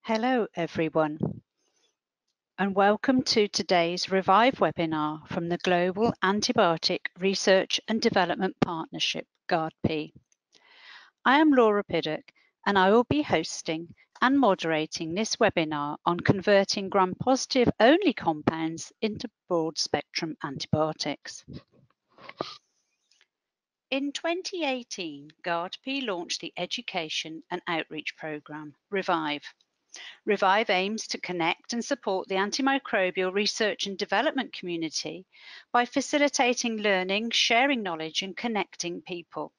Hello everyone, and welcome to today's Revive webinar from the Global Antibiotic Research and Development Partnership, GARDP. I am Laura Piddock, and I will be hosting and moderating this webinar on converting gram-positive only compounds into broad-spectrum antibiotics. In 2018, GARDP launched the Education and Outreach Programme, Revive. Revive aims to connect and support the antimicrobial research and development community by facilitating learning, sharing knowledge, and connecting people.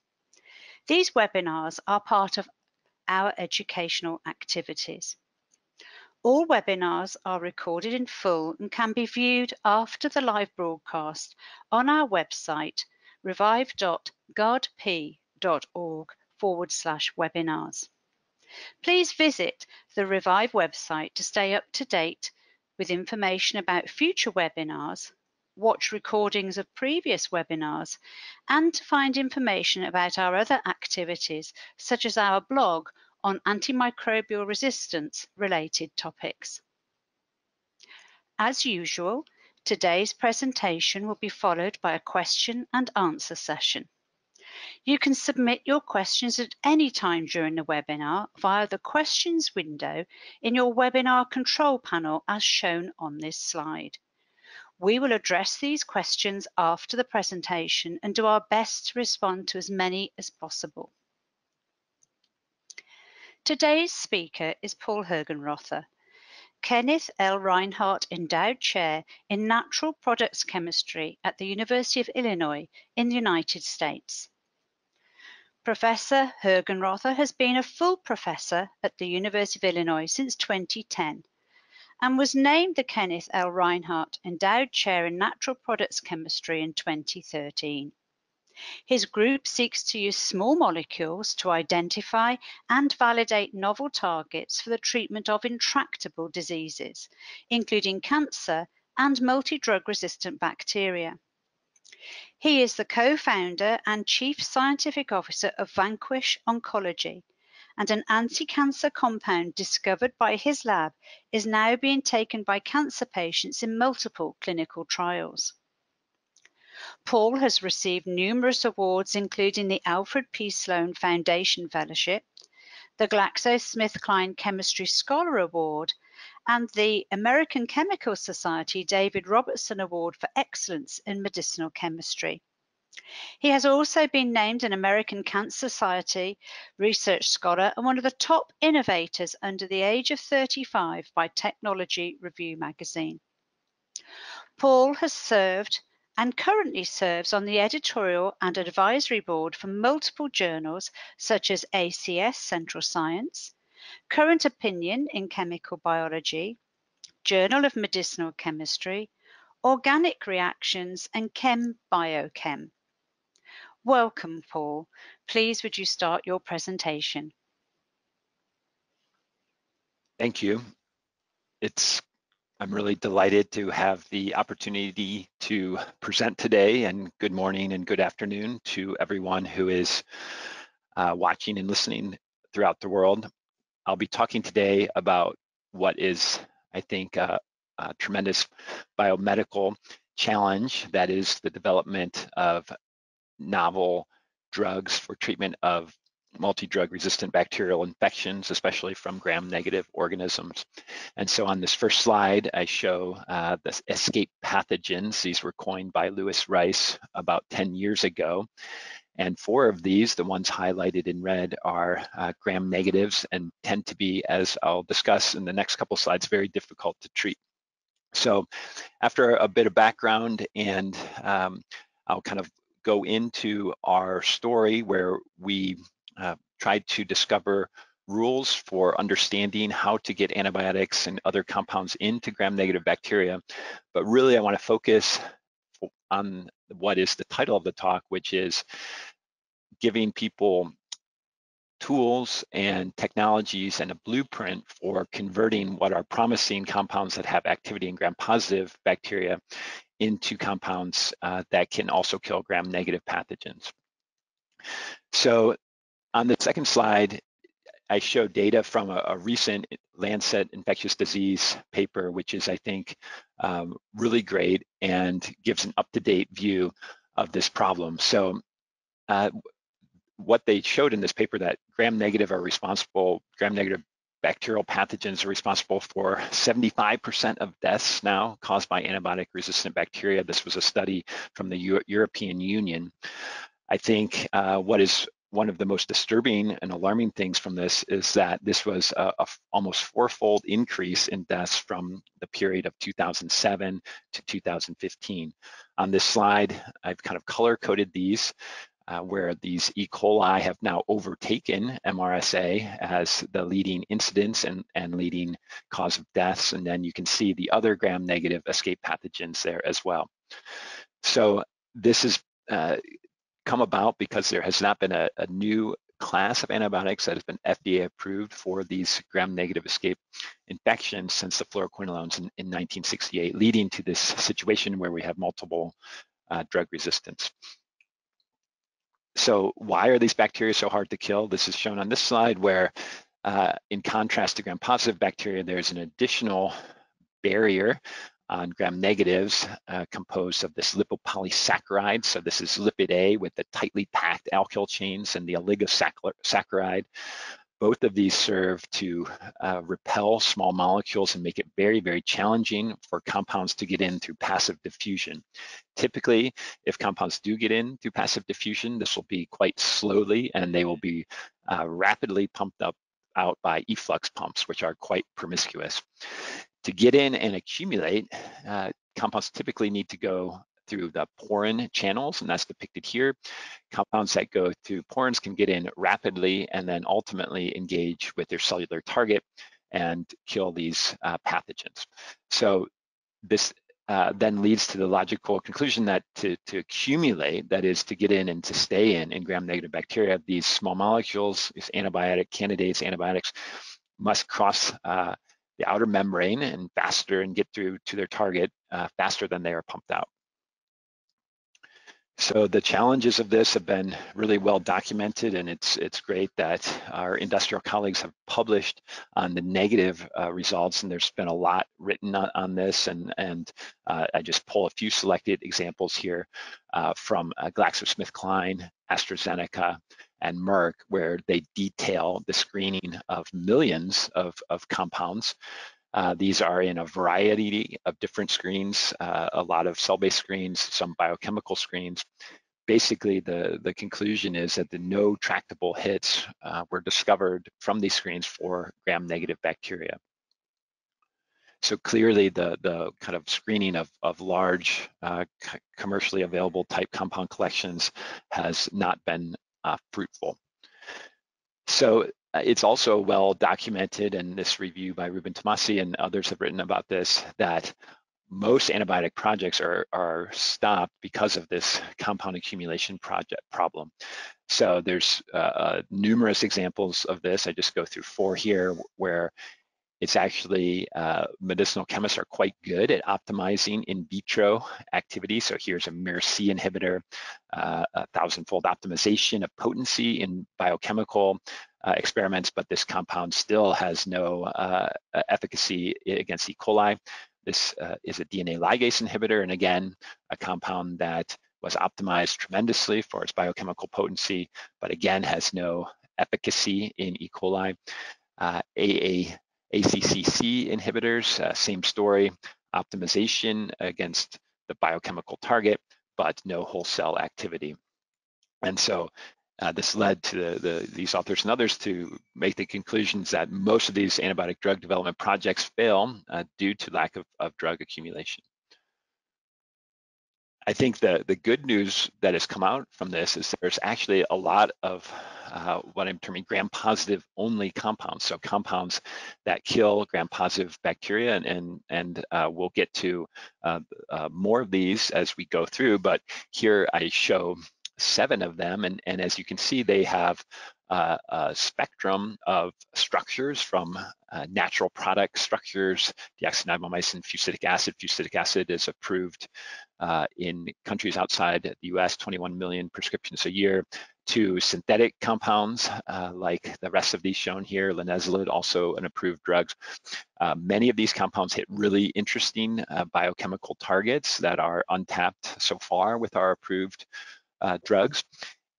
These webinars are part of our educational activities. All webinars are recorded in full and can be viewed after the live broadcast on our website, revive.gardp.org/webinars. Please visit the Revive website to stay up to date with information about future webinars, watch recordings of previous webinars, and to find information about our other activities, such as our blog on antimicrobial resistance related topics. As usual, today's presentation will be followed by a question and answer session. You can submit your questions at any time during the webinar via the questions window in your webinar control panel as shown on this slide. We will address these questions after the presentation and do our best to respond to as many as possible. Today's speaker is Paul Hergenrother, Kenneth L. Rinehart Endowed Chair in Natural Products Chemistry at the University of Illinois in the United States. Professor Hergenrother has been a full professor at the University of Illinois since 2010 and was named the Kenneth L. Rinehart Endowed Chair in Natural Products Chemistry in 2013. His group seeks to use small molecules to identify and validate novel targets for the treatment of intractable diseases, including cancer and multi-drug resistant bacteria. He is the co-founder and chief scientific officer of Vanquish Oncology, and an anti-cancer compound discovered by his lab is now being taken by cancer patients in multiple clinical trials. Paul has received numerous awards, including the Alfred P. Sloan Foundation Fellowship, the GlaxoSmithKline Chemistry Scholar Award, and the American Chemical Society David Robertson Award for Excellence in Medicinal Chemistry. He has also been named an American Cancer Society Research Scholar and one of the top innovators under the age of 35 by Technology Review magazine. Paul has served and currently serves on the editorial and advisory board for multiple journals such as ACS Central Science, Current Opinion in Chemical Biology, Journal of Medicinal Chemistry, Organic Reactions, and Chem Biochem. Welcome, Paul. Please would you start your presentation? Thank you. I'm really delighted to have the opportunity to present today, and good morning and good afternoon to everyone who is watching and listening throughout the world. I'll be talking today about what is, I think, a tremendous biomedical challenge, that is the development of novel drugs for treatment of multi-drug resistant bacterial infections, especially from gram-negative organisms. And so on this first slide, I show the ESKAPE pathogens. These were coined by Lewis Rice about 10 years ago. And 4 of these, the ones highlighted in red, are gram-negatives and tend to be, as I'll discuss in the next couple slides, very difficult to treat. So after a bit of background, and I'll kind of go into our story where we tried to discover rules for understanding how to get antibiotics and other compounds into gram-negative bacteria. But really, I want to focus on what is the title of the talk, which is giving people tools and technologies and a blueprint for converting what are promising compounds that have activity in gram-positive bacteria into compounds that can also kill gram-negative pathogens. So on the second slide, I show data from a recent Lancet infectious disease paper, which is, I think, really great and gives an up-to-date view of this problem. So what they showed in this paper, that gram-negative bacterial pathogens are responsible for 75% of deaths now caused by antibiotic-resistant bacteria. This was a study from the European Union. I think what is one of the most disturbing and alarming things from this is that this was a almost fourfold increase in deaths from the period of 2007 to 2015. On this slide, I've kind of color-coded these, where these E. coli have now overtaken MRSA as the leading incidence and leading cause of deaths. And then you can see the other gram-negative ESKAPE pathogens there as well. So this has come about because there has not been a new class of antibiotics that has been FDA approved for these gram-negative ESKAPE infections since the fluoroquinolones in 1968, leading to this situation where we have multiple drug resistance. So why are these bacteria so hard to kill? This is shown on this slide, where in contrast to gram-positive bacteria, there's an additional barrier on gram-negatives composed of this lipopolysaccharide. So this is lipid A with the tightly packed alkyl chains and the oligosaccharide. Both of these serve to repel small molecules and make it very, very challenging for compounds to get in through passive diffusion. Typically, if compounds do get in through passive diffusion, this will be quite slowly, and they will be rapidly pumped out by efflux pumps, which are quite promiscuous. To get in and accumulate, compounds typically need to go through the porin channels, and that's depicted here. Compounds that go through porins can get in rapidly and then ultimately engage with their cellular target and kill these pathogens. So this then leads to the logical conclusion that to accumulate, that is to get in and to stay in gram-negative bacteria, these small molecules, these antibiotic candidates, antibiotics, must cross the outer membrane and faster and get through to their target faster than they are pumped out. So the challenges of this have been really well documented, and it's great that our industrial colleagues have published on the negative results, and there's been a lot written on this, and I just pull a few selected examples here from GlaxoSmithKline, AstraZeneca, and Merck, where they detail the screening of millions of compounds. These are in a variety of different screens, a lot of cell-based screens, some biochemical screens. Basically, the conclusion is that the no tractable hits were discovered from these screens for gram-negative bacteria. So clearly, the kind of screening of large commercially available type compound collections has not been fruitful. So it's also well documented, and this review by Ruben Tomasi and others have written about this, that most antibiotic projects are stopped because of this compound accumulation problem. So there's numerous examples of this. I just go through 4 here, where it's actually medicinal chemists are quite good at optimizing in vitro activity. So here's a MIR-C inhibitor, a 1,000-fold optimization of potency in biochemical experiments, but this compound still has no efficacy against E. coli. This is a DNA ligase inhibitor, and again, a compound that was optimized tremendously for its biochemical potency, but again has no efficacy in E. coli. ACCC inhibitors, same story, optimization against the biochemical target, but no whole cell activity. And so this led to these authors and others to make the conclusions that most of these antibiotic drug development projects fail due to lack of drug accumulation. I think the good news that has come out from this is there's actually a lot of what I'm terming gram-positive only compounds. So compounds that kill gram-positive bacteria, and we'll get to more of these as we go through, but here I show 7 of them, and as you can see, they have a spectrum of structures from natural product structures, deoxynibomycin, fusidic acid. Fusidic acid is approved in countries outside the US, 21 million prescriptions a year, to synthetic compounds like the rest of these shown here, linezolid, also an approved drug. Many of these compounds hit really interesting biochemical targets that are untapped so far with our approved drugs.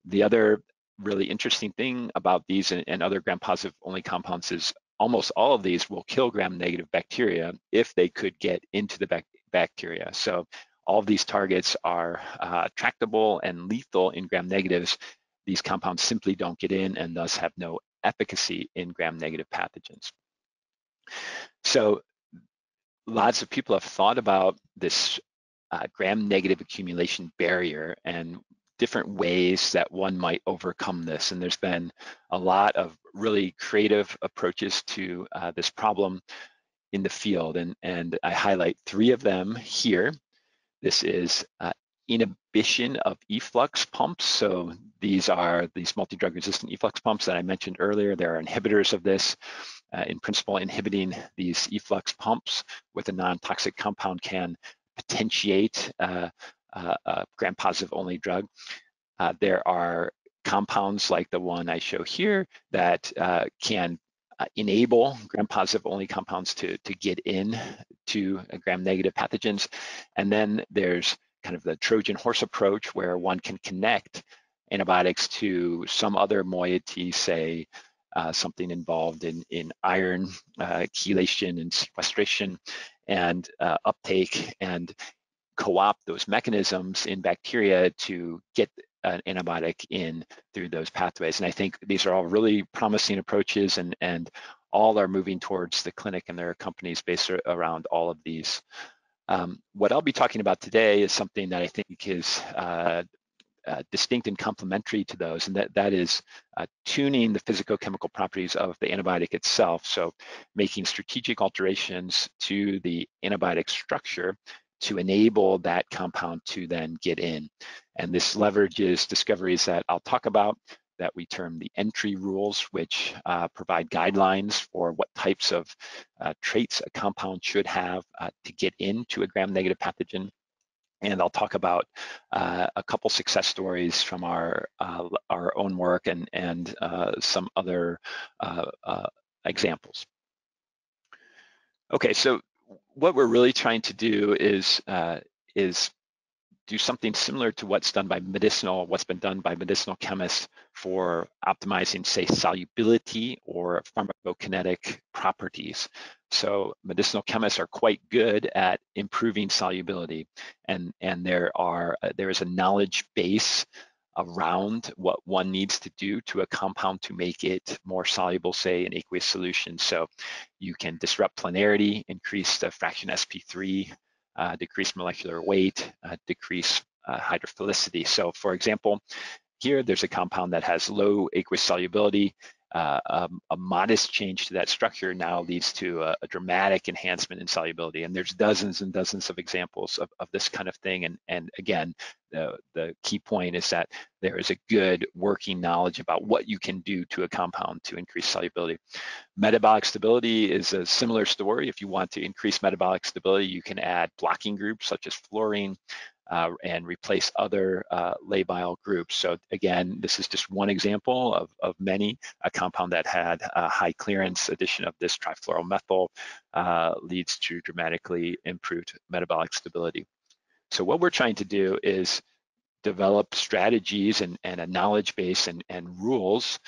The other really interesting thing about these and other gram-positive only compounds is almost all of these will kill gram-negative bacteria if they could get into the bacteria. So all of these targets are tractable and lethal in gram-negatives. These compounds simply don't get in and thus have no efficacy in gram-negative pathogens. So lots of people have thought about this gram-negative accumulation barrier and different ways that one might overcome this. And there's been a lot of really creative approaches to this problem in the field. And I highlight 3 of them here. This is inhibition of efflux pumps. So these are these multi-drug resistant efflux pumps that I mentioned earlier. There are inhibitors of this. In principle, inhibiting these efflux pumps with a non-toxic compound can potentiate a gram-positive only drug. There are compounds like the one I show here that can enable gram-positive only compounds to get in to gram-negative pathogens. And then there's kind of the Trojan horse approach where one can connect antibiotics to some other moiety, say something involved in iron chelation and sequestration and uptake, and co-opt those mechanisms in bacteria to get an antibiotic in through those pathways. And I think these are all really promising approaches, and all are moving towards the clinic, and there are companies based around all of these. What I'll be talking about today is something that I think is distinct and complementary to those, and that is tuning the physicochemical properties of the antibiotic itself. So making strategic alterations to the antibiotic structure to enable that compound to then get in. And this leverages discoveries that I'll talk about that we term the entry rules, which provide guidelines for what types of traits a compound should have to get into a gram-negative pathogen. And I'll talk about a couple success stories from our own work and some other examples. Okay, so what we're really trying to do is do something similar to what's been done by medicinal chemists for optimizing, say, solubility or pharmacokinetic properties. So medicinal chemists are quite good at improving solubility, and there is a knowledge base around what one needs to do to a compound to make it more soluble, say, in aqueous solution. So you can disrupt planarity, increase the fraction sp3, decrease molecular weight, decrease hydrophilicity. So for example, here there's a compound that has low aqueous solubility. A modest change to that structure now leads to a dramatic enhancement in solubility. And there's dozens and dozens of examples of this kind of thing. And again, the key point is that there is a good working knowledge about what you can do to a compound to increase solubility. Metabolic stability is a similar story. If you want to increase metabolic stability, you can add blocking groups such as fluorine and replace other labile groups. So again, this is just one example of many. A compound that had high clearance addition of this trifluoromethyl leads to dramatically improved metabolic stability. So what we're trying to do is develop strategies and a knowledge base and rules,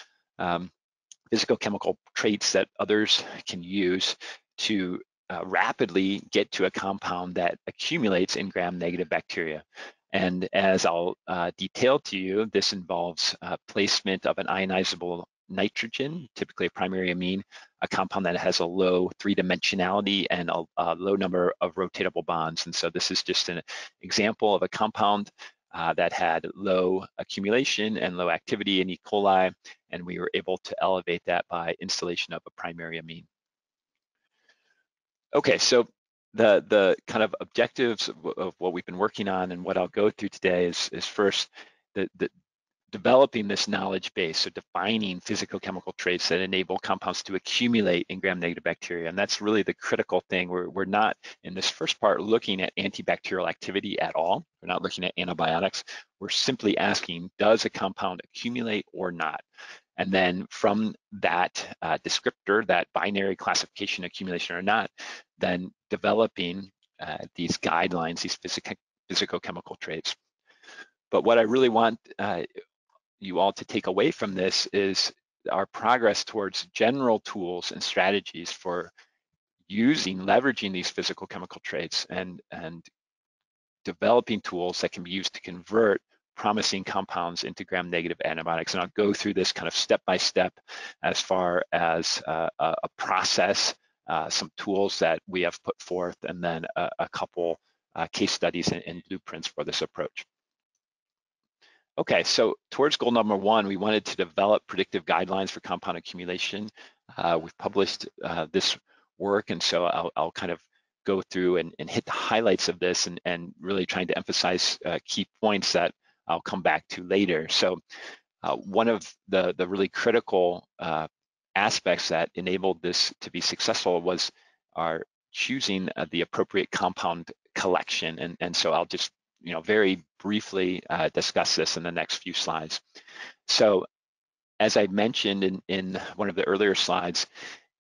physicochemical traits that others can use to rapidly get to a compound that accumulates in gram-negative bacteria. And as I'll detail to you, this involves placement of an ionizable nitrogen, typically a primary amine, a compound that has a low 3-dimensionality and a low number of rotatable bonds. And so this is just an example of a compound that had low accumulation and low activity in E. coli, and we were able to elevate that by installation of a primary amine. Okay, so the kind of objectives of what we've been working on and what I'll go through today is first the developing this knowledge base, so defining physicochemical traits that enable compounds to accumulate in gram-negative bacteria. And that's really the critical thing. We're not, in this first part, looking at antibacterial activity at all. We're not looking at antibiotics. We're simply asking, does a compound accumulate or not? And then from that descriptor, that binary classification, accumulation or not, then developing these guidelines, these physicochemical traits. But what I really want you all to take away from this is our progress towards general tools and strategies for leveraging these physical chemical traits and developing tools that can be used to convert promising compounds into gram-negative antibiotics. And I'll go through this kind of step by step as far as a process, some tools that we have put forth, and then a couple case studies and blueprints for this approach. Okay, so towards goal number one, we wanted to develop predictive guidelines for compound accumulation. We've published this work, and so I'll kind of go through and hit the highlights of this and really trying to emphasize key points that I'll come back to later. So one of the really critical aspects that enabled this to be successful was our choosing the appropriate compound collection. And so I'll just very briefly discuss this in the next few slides. So as I mentioned in one of the earlier slides,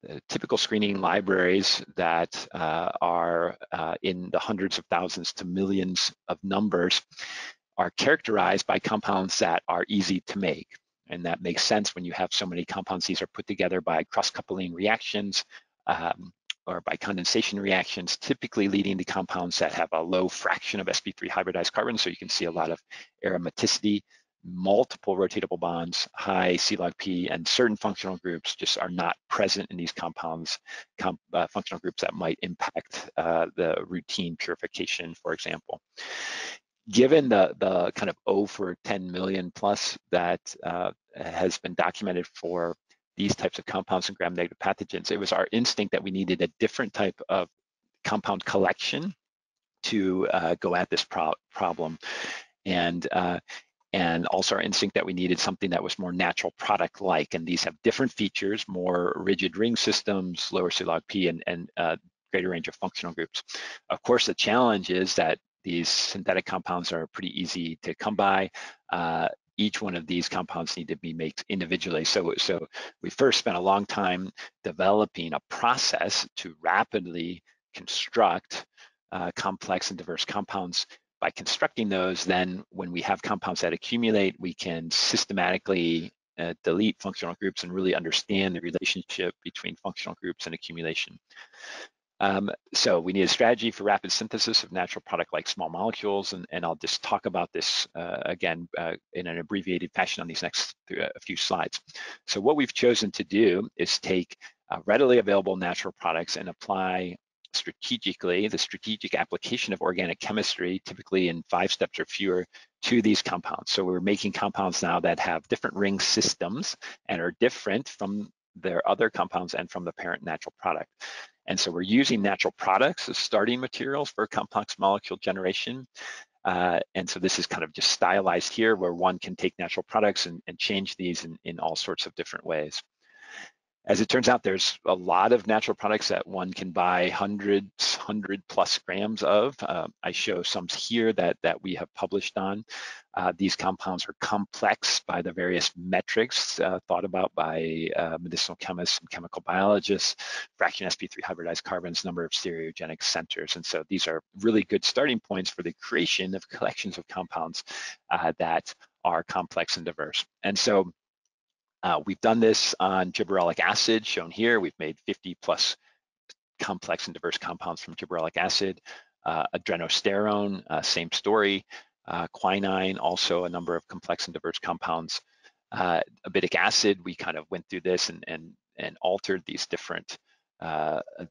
the typical screening libraries that are in the hundreds of thousands to millions of numbers are characterized by compounds that are easy to make. And that makes sense when you have so many compounds. These are put together by cross-coupling reactions or by condensation reactions, typically leading to compounds that have a low fraction of sp3 hybridized carbons. So you can see a lot of aromaticity, multiple rotatable bonds, high C log P, and certain functional groups just are not present in these compounds, functional groups that might impact the routine purification, for example. Given the kind of 0 for 10 million plus that has been documented for these types of compounds and gram-negative pathogens, it was our instinct that we needed a different type of compound collection to go at this problem. And also our instinct that we needed something that was more natural product-like. And these have different features, more rigid ring systems, lower C log P, and greater range of functional groups. Of course, the challenge is that these synthetic compounds are pretty easy to come by. Each one of these compounds need to be made individually. So we first spent a long time developing a process to rapidly construct complex and diverse compounds. By constructing those, then when we have compounds that accumulate, we can systematically delete functional groups and really understand the relationship between functional groups and accumulation. So we need a strategy for rapid synthesis of natural product like small molecules, and I'll just talk about this again in an abbreviated fashion on these next few slides. So what we've chosen to do is take readily available natural products and apply strategically the strategic application of organic chemistry, typically in 5 steps or fewer, to these compounds. So we're making compounds now that have different ring systems and are different from their other compounds and from the parent natural product. And so we're using natural products as starting materials for complex molecule generation. And so this is kind of just stylized here where one can take natural products and change these in all sorts of different ways. As it turns out, there's a lot of natural products that one can buy 100 plus grams of. I show some here that we have published on. These compounds are complex by the various metrics thought about by medicinal chemists and chemical biologists, fraction sp3 hybridized carbons, number of stereogenic centers. And so these are really good starting points for the creation of collections of compounds that are complex and diverse. And so we've done this on gibberellic acid, shown here. We've made 50 plus complex and diverse compounds from gibberellic acid. Adrenosterone, same story. Quinine, also a number of complex and diverse compounds. Abitic acid, we kind of went through this and altered these different,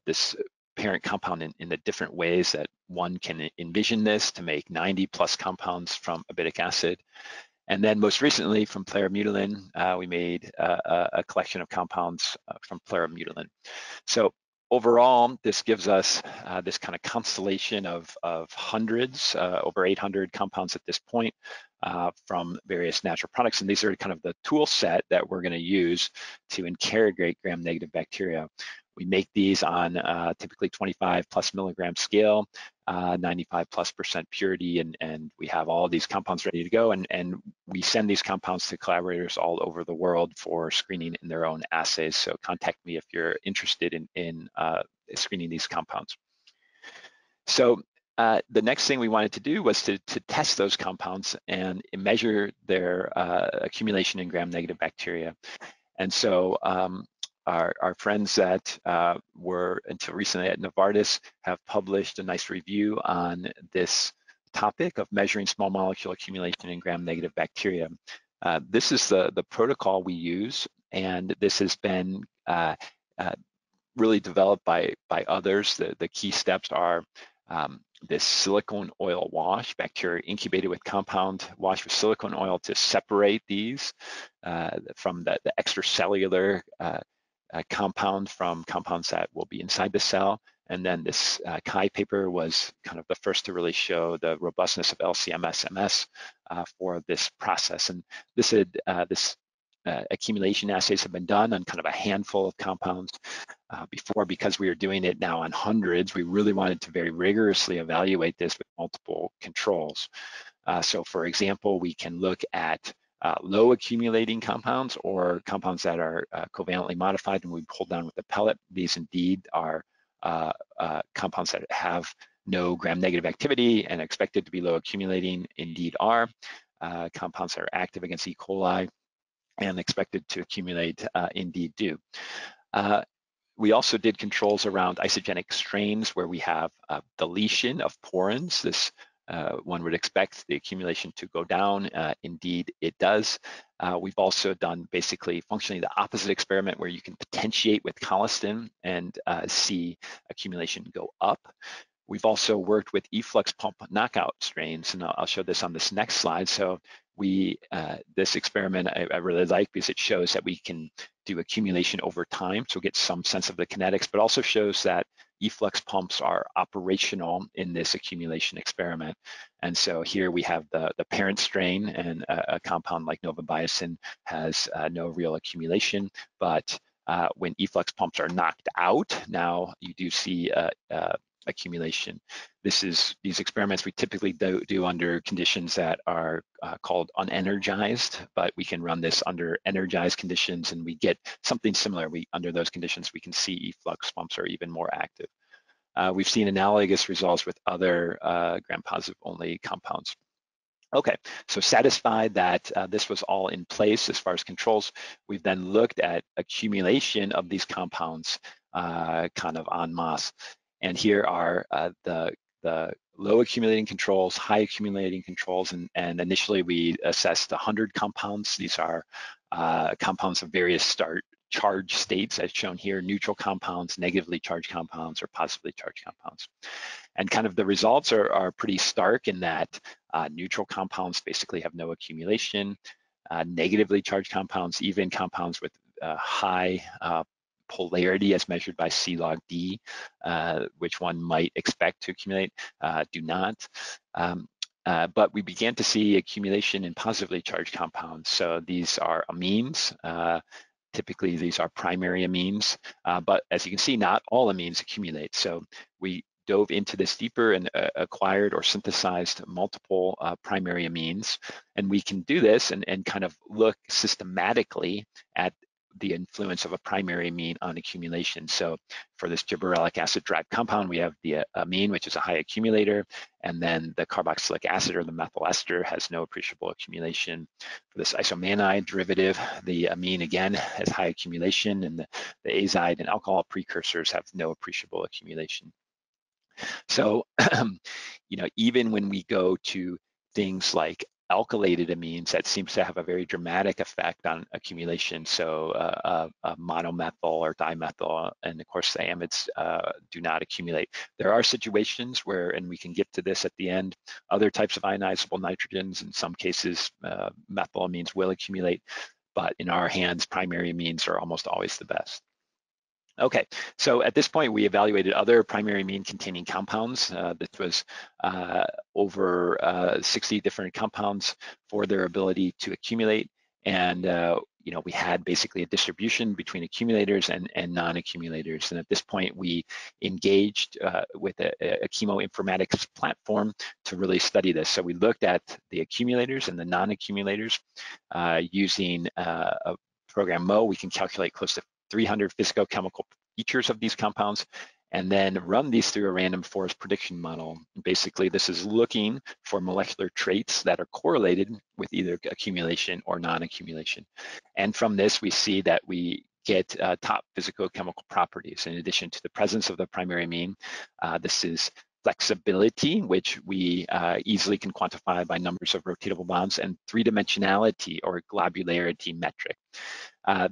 this parent compound in the different ways that one can envision this to make 90 plus compounds from abitic acid. And then most recently from pleramutulin, we made a collection of compounds from pleramutulin. So overall, this gives us this kind of constellation of hundreds, over 800 compounds at this point, from various natural products. And these are kind of the tool set that we're going to use to interrogate gram-negative bacteria. We make these on typically 25 plus milligram scale, 95+% purity, and we have all of these compounds ready to go, and we send these compounds to collaborators all over the world for screening in their own assays. So contact me if you're interested in screening these compounds. So the next thing we wanted to do was to test those compounds and measure their accumulation in gram-negative bacteria. And so our friends that were until recently at Novartis have published a nice review on this topic of measuring small molecule accumulation in gram-negative bacteria. This is the protocol we use, and this has been really developed by others. The key steps are this silicone oil wash, bacteria incubated with compound, wash with silicone oil to separate these from the extracellular compound from compounds that will be inside the cell. And then this Kai paper was kind of the first to really show the robustness of LC-MS for this process. And this accumulation assays have been done on kind of a handful of compounds before. Because we are doing it now on hundreds, we really wanted to very rigorously evaluate this with multiple controls. So for example, we can look at low accumulating compounds or compounds that are covalently modified, and we pull down with the pellet. These indeed are compounds that have no gram-negative activity and expected to be low accumulating, indeed are. Compounds that are active against E. coli and expected to accumulate, indeed do. We also did controls around isogenic strains where we have deletion of porins. This one would expect the accumulation to go down. Indeed, it does. We've also done basically functionally the opposite experiment where you can potentiate with colistin and see accumulation go up. We've also worked with efflux pump knockout strains, and I'll show this on this next slide. So this experiment I really like because it shows that we can do accumulation over time, so get some sense of the kinetics, but also shows that efflux pumps are operational in this accumulation experiment. And so here we have the parent strain, and a compound like novabiocin has no real accumulation, but when efflux pumps are knocked out, now you do see accumulation. These experiments we typically do under conditions that are called unenergized, but we can run this under energized conditions and we get something similar. Under those conditions, we can see efflux pumps are even more active. We've seen analogous results with other gram-positive only compounds. Okay, so satisfied that this was all in place as far as controls, we've then looked at accumulation of these compounds kind of en masse. And here are the low accumulating controls, high accumulating controls, and initially we assessed 100 compounds. These are compounds of various charge states, as shown here: neutral compounds, negatively charged compounds, or positively charged compounds. And kind of the results are pretty stark in that neutral compounds basically have no accumulation. Negatively charged compounds, even compounds with high polarity as measured by C log D, which one might expect to accumulate, do not. But we began to see accumulation in positively charged compounds. So these are amines. Typically, these are primary amines, but as you can see, not all amines accumulate. So we dove into this deeper and acquired or synthesized multiple primary amines. And we can do this and kind of look systematically at the influence of a primary amine on accumulation. So for this gibberellic acid-derived compound, we have the amine, which is a high accumulator, and then the carboxylic acid or the methyl ester has no appreciable accumulation. For this isomannide derivative, the amine again has high accumulation, and the azide and alcohol precursors have no appreciable accumulation. So, even when we go to things like alkylated amines, that seems to have a very dramatic effect on accumulation. So a monomethyl or dimethyl, and of course the amides do not accumulate. There are situations where, and we can get to this at the end, other types of ionizable nitrogens, in some cases methylamines will accumulate, but in our hands, primary amines are almost always the best. Okay, so at this point, we evaluated other primary amine containing compounds. This was over 60 different compounds for their ability to accumulate. And we had basically a distribution between accumulators and non-accumulators. And at this point, we engaged with a chemoinformatics platform to really study this. So we looked at the accumulators and the non-accumulators using a program Mo. We can calculate close to 300 physicochemical features of these compounds, and then run these through a random forest prediction model. Basically, this is looking for molecular traits that are correlated with either accumulation or non-accumulation. And from this, we see that we get top physicochemical properties in addition to the presence of the primary amine. This is flexibility, which we easily can quantify by numbers of rotatable bonds, and three-dimensionality or globularity metric.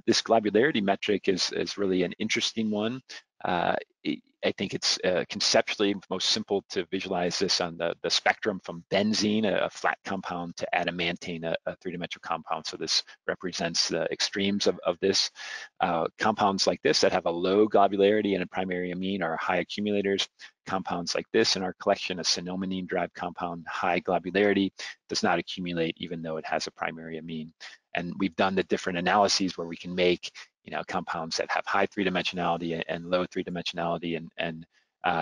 This globularity metric is really an interesting one. I think it's conceptually most simple to visualize this on the spectrum from benzene, a flat compound, to adamantane, a three-dimensional compound. So this represents the extremes of this. Compounds like this that have a low globularity and a primary amine are high accumulators. Compounds like this in our collection, a xanomanine-derived compound, high globularity, does not accumulate even though it has a primary amine. And we've done the different analyses where we can make compounds that have high three-dimensionality and low three-dimensionality and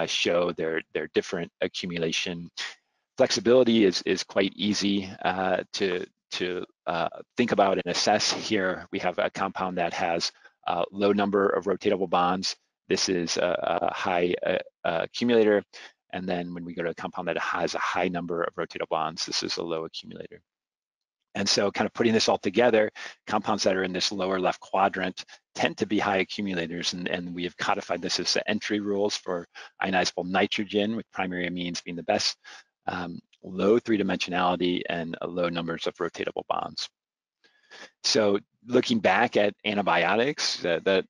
show their different accumulation. Flexibility is quite easy to think about and assess. Here we have a compound that has a low number of rotatable bonds. This is a high accumulator. And then when we go to a compound that has a high number of rotatable bonds, this is a low accumulator. And so kind of putting this all together, compounds that are in this lower left quadrant tend to be high accumulators, and we have codified this as the entry rules for ionizable nitrogen, with primary amines being the best, low three-dimensionality, and low numbers of rotatable bonds. So looking back at antibiotics, the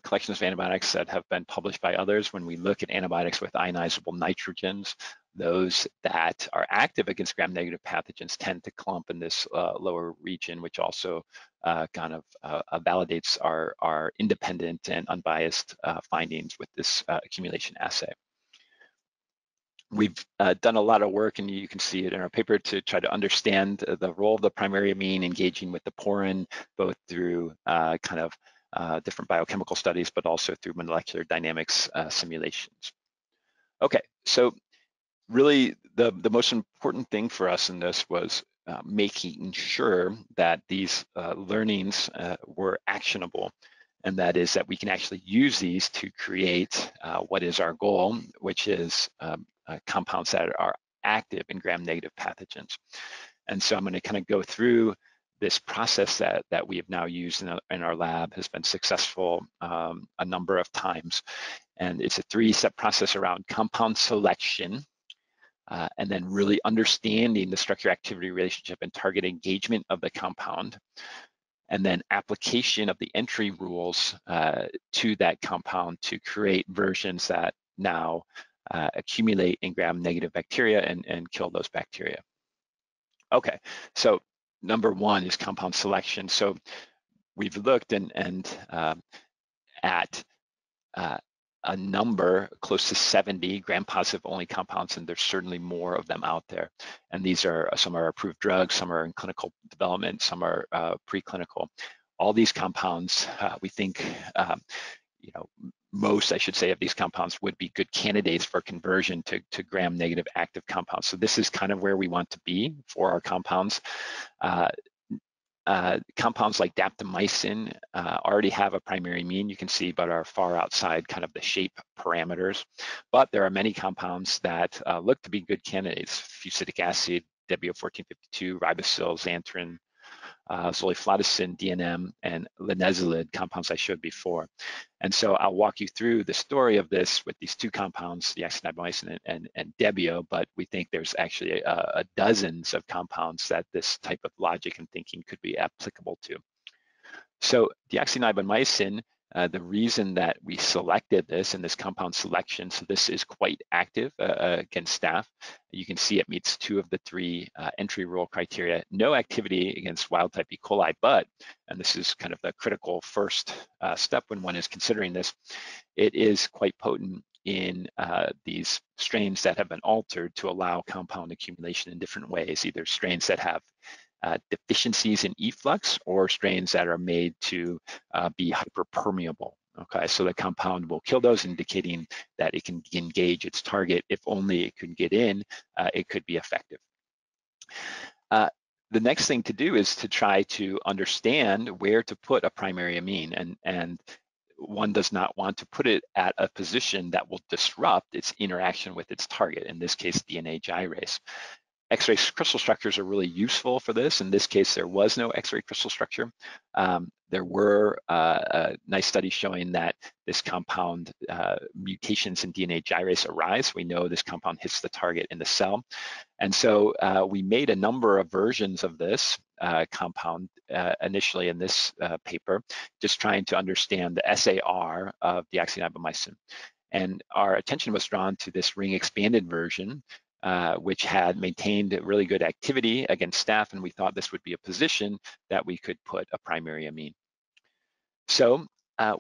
collections of antibiotics that have been published by others, when we look at antibiotics with ionizable nitrogens, those that are active against gram-negative pathogens tend to clump in this lower region, which also kind of validates our independent and unbiased findings with this accumulation assay. We've done a lot of work, and you can see it in our paper, to try to understand the role of the primary amine engaging with the porin, both through different biochemical studies, but also through molecular dynamics simulations. Okay, so really the most important thing for us in this was making sure that these learnings were actionable, and that is that we can actually use these to create what is our goal, which is compounds that are active in gram-negative pathogens. And so I'm going to kind of go through this process that we have now used in our lab, has been successful a number of times. And it's a three-step process around compound selection, and then really understanding the structure-activity relationship and target engagement of the compound, and then application of the entry rules to that compound to create versions that now accumulate in gram-negative bacteria and kill those bacteria. Okay, so number one is compound selection. So we've looked at a number close to 70 gram-positive only compounds, and there's certainly more of them out there. And these are, some are approved drugs, some are in clinical development, some are preclinical. All these compounds, we think, most, I should say, of these compounds would be good candidates for conversion to gram-negative active compounds. So this is kind of where we want to be for our compounds. Compounds like daptomycin already have a primary amine, you can see, but are far outside kind of the shape parameters. But there are many compounds that look to be good candidates: fusidic acid, WO1452, ribosyl, xanthrin, zoliflodacin, DNM, and linezolid, compounds I showed before. And so I'll walk you through the story of this with these two compounds, the deoxynitromycin and Debio, but we think there's actually dozens of compounds that this type of logic and thinking could be applicable to. So deoxynitromycin The reason that we selected this in this compound selection, so this is quite active against staph. You can see it meets 2 of the 3 entry rule criteria. No activity against wild type E. coli, but, and this is kind of the critical first step when one is considering this, it is quite potent in these strains that have been altered to allow compound accumulation in different ways, either strains that have deficiencies in efflux or strains that are made to be hyperpermeable. Okay, so the compound will kill those, indicating that it can engage its target. If only it can get in, it could be effective. The next thing to do is to try to understand where to put a primary amine, and one does not want to put it at a position that will disrupt its interaction with its target, in this case, DNA gyrase. X-ray crystal structures are really useful for this. In this case, there was no X-ray crystal structure. There were nice studies showing that this compound, mutations in DNA gyrase arise. We know this compound hits the target in the cell. And so we made a number of versions of this compound initially in this paper, just trying to understand the SAR of the deoxyribonucleic. And our attention was drawn to this ring expanded version, which had maintained really good activity against staph, and we thought this would be a position that we could put a primary amine. So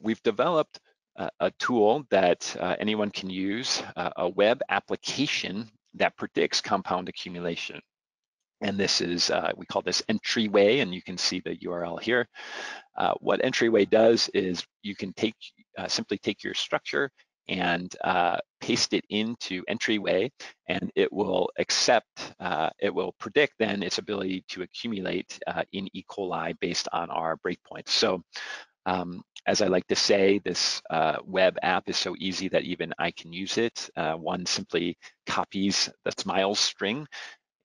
we've developed a tool that anyone can use, a web application that predicts compound accumulation. And this is, we call this Entryway, and you can see the URL here. What Entryway does is you can simply take your structure and paste it into Entryway, and it will it will predict then its ability to accumulate in E. coli based on our breakpoints. So as I like to say, this web app is so easy that even I can use it. One simply copies the SMILES string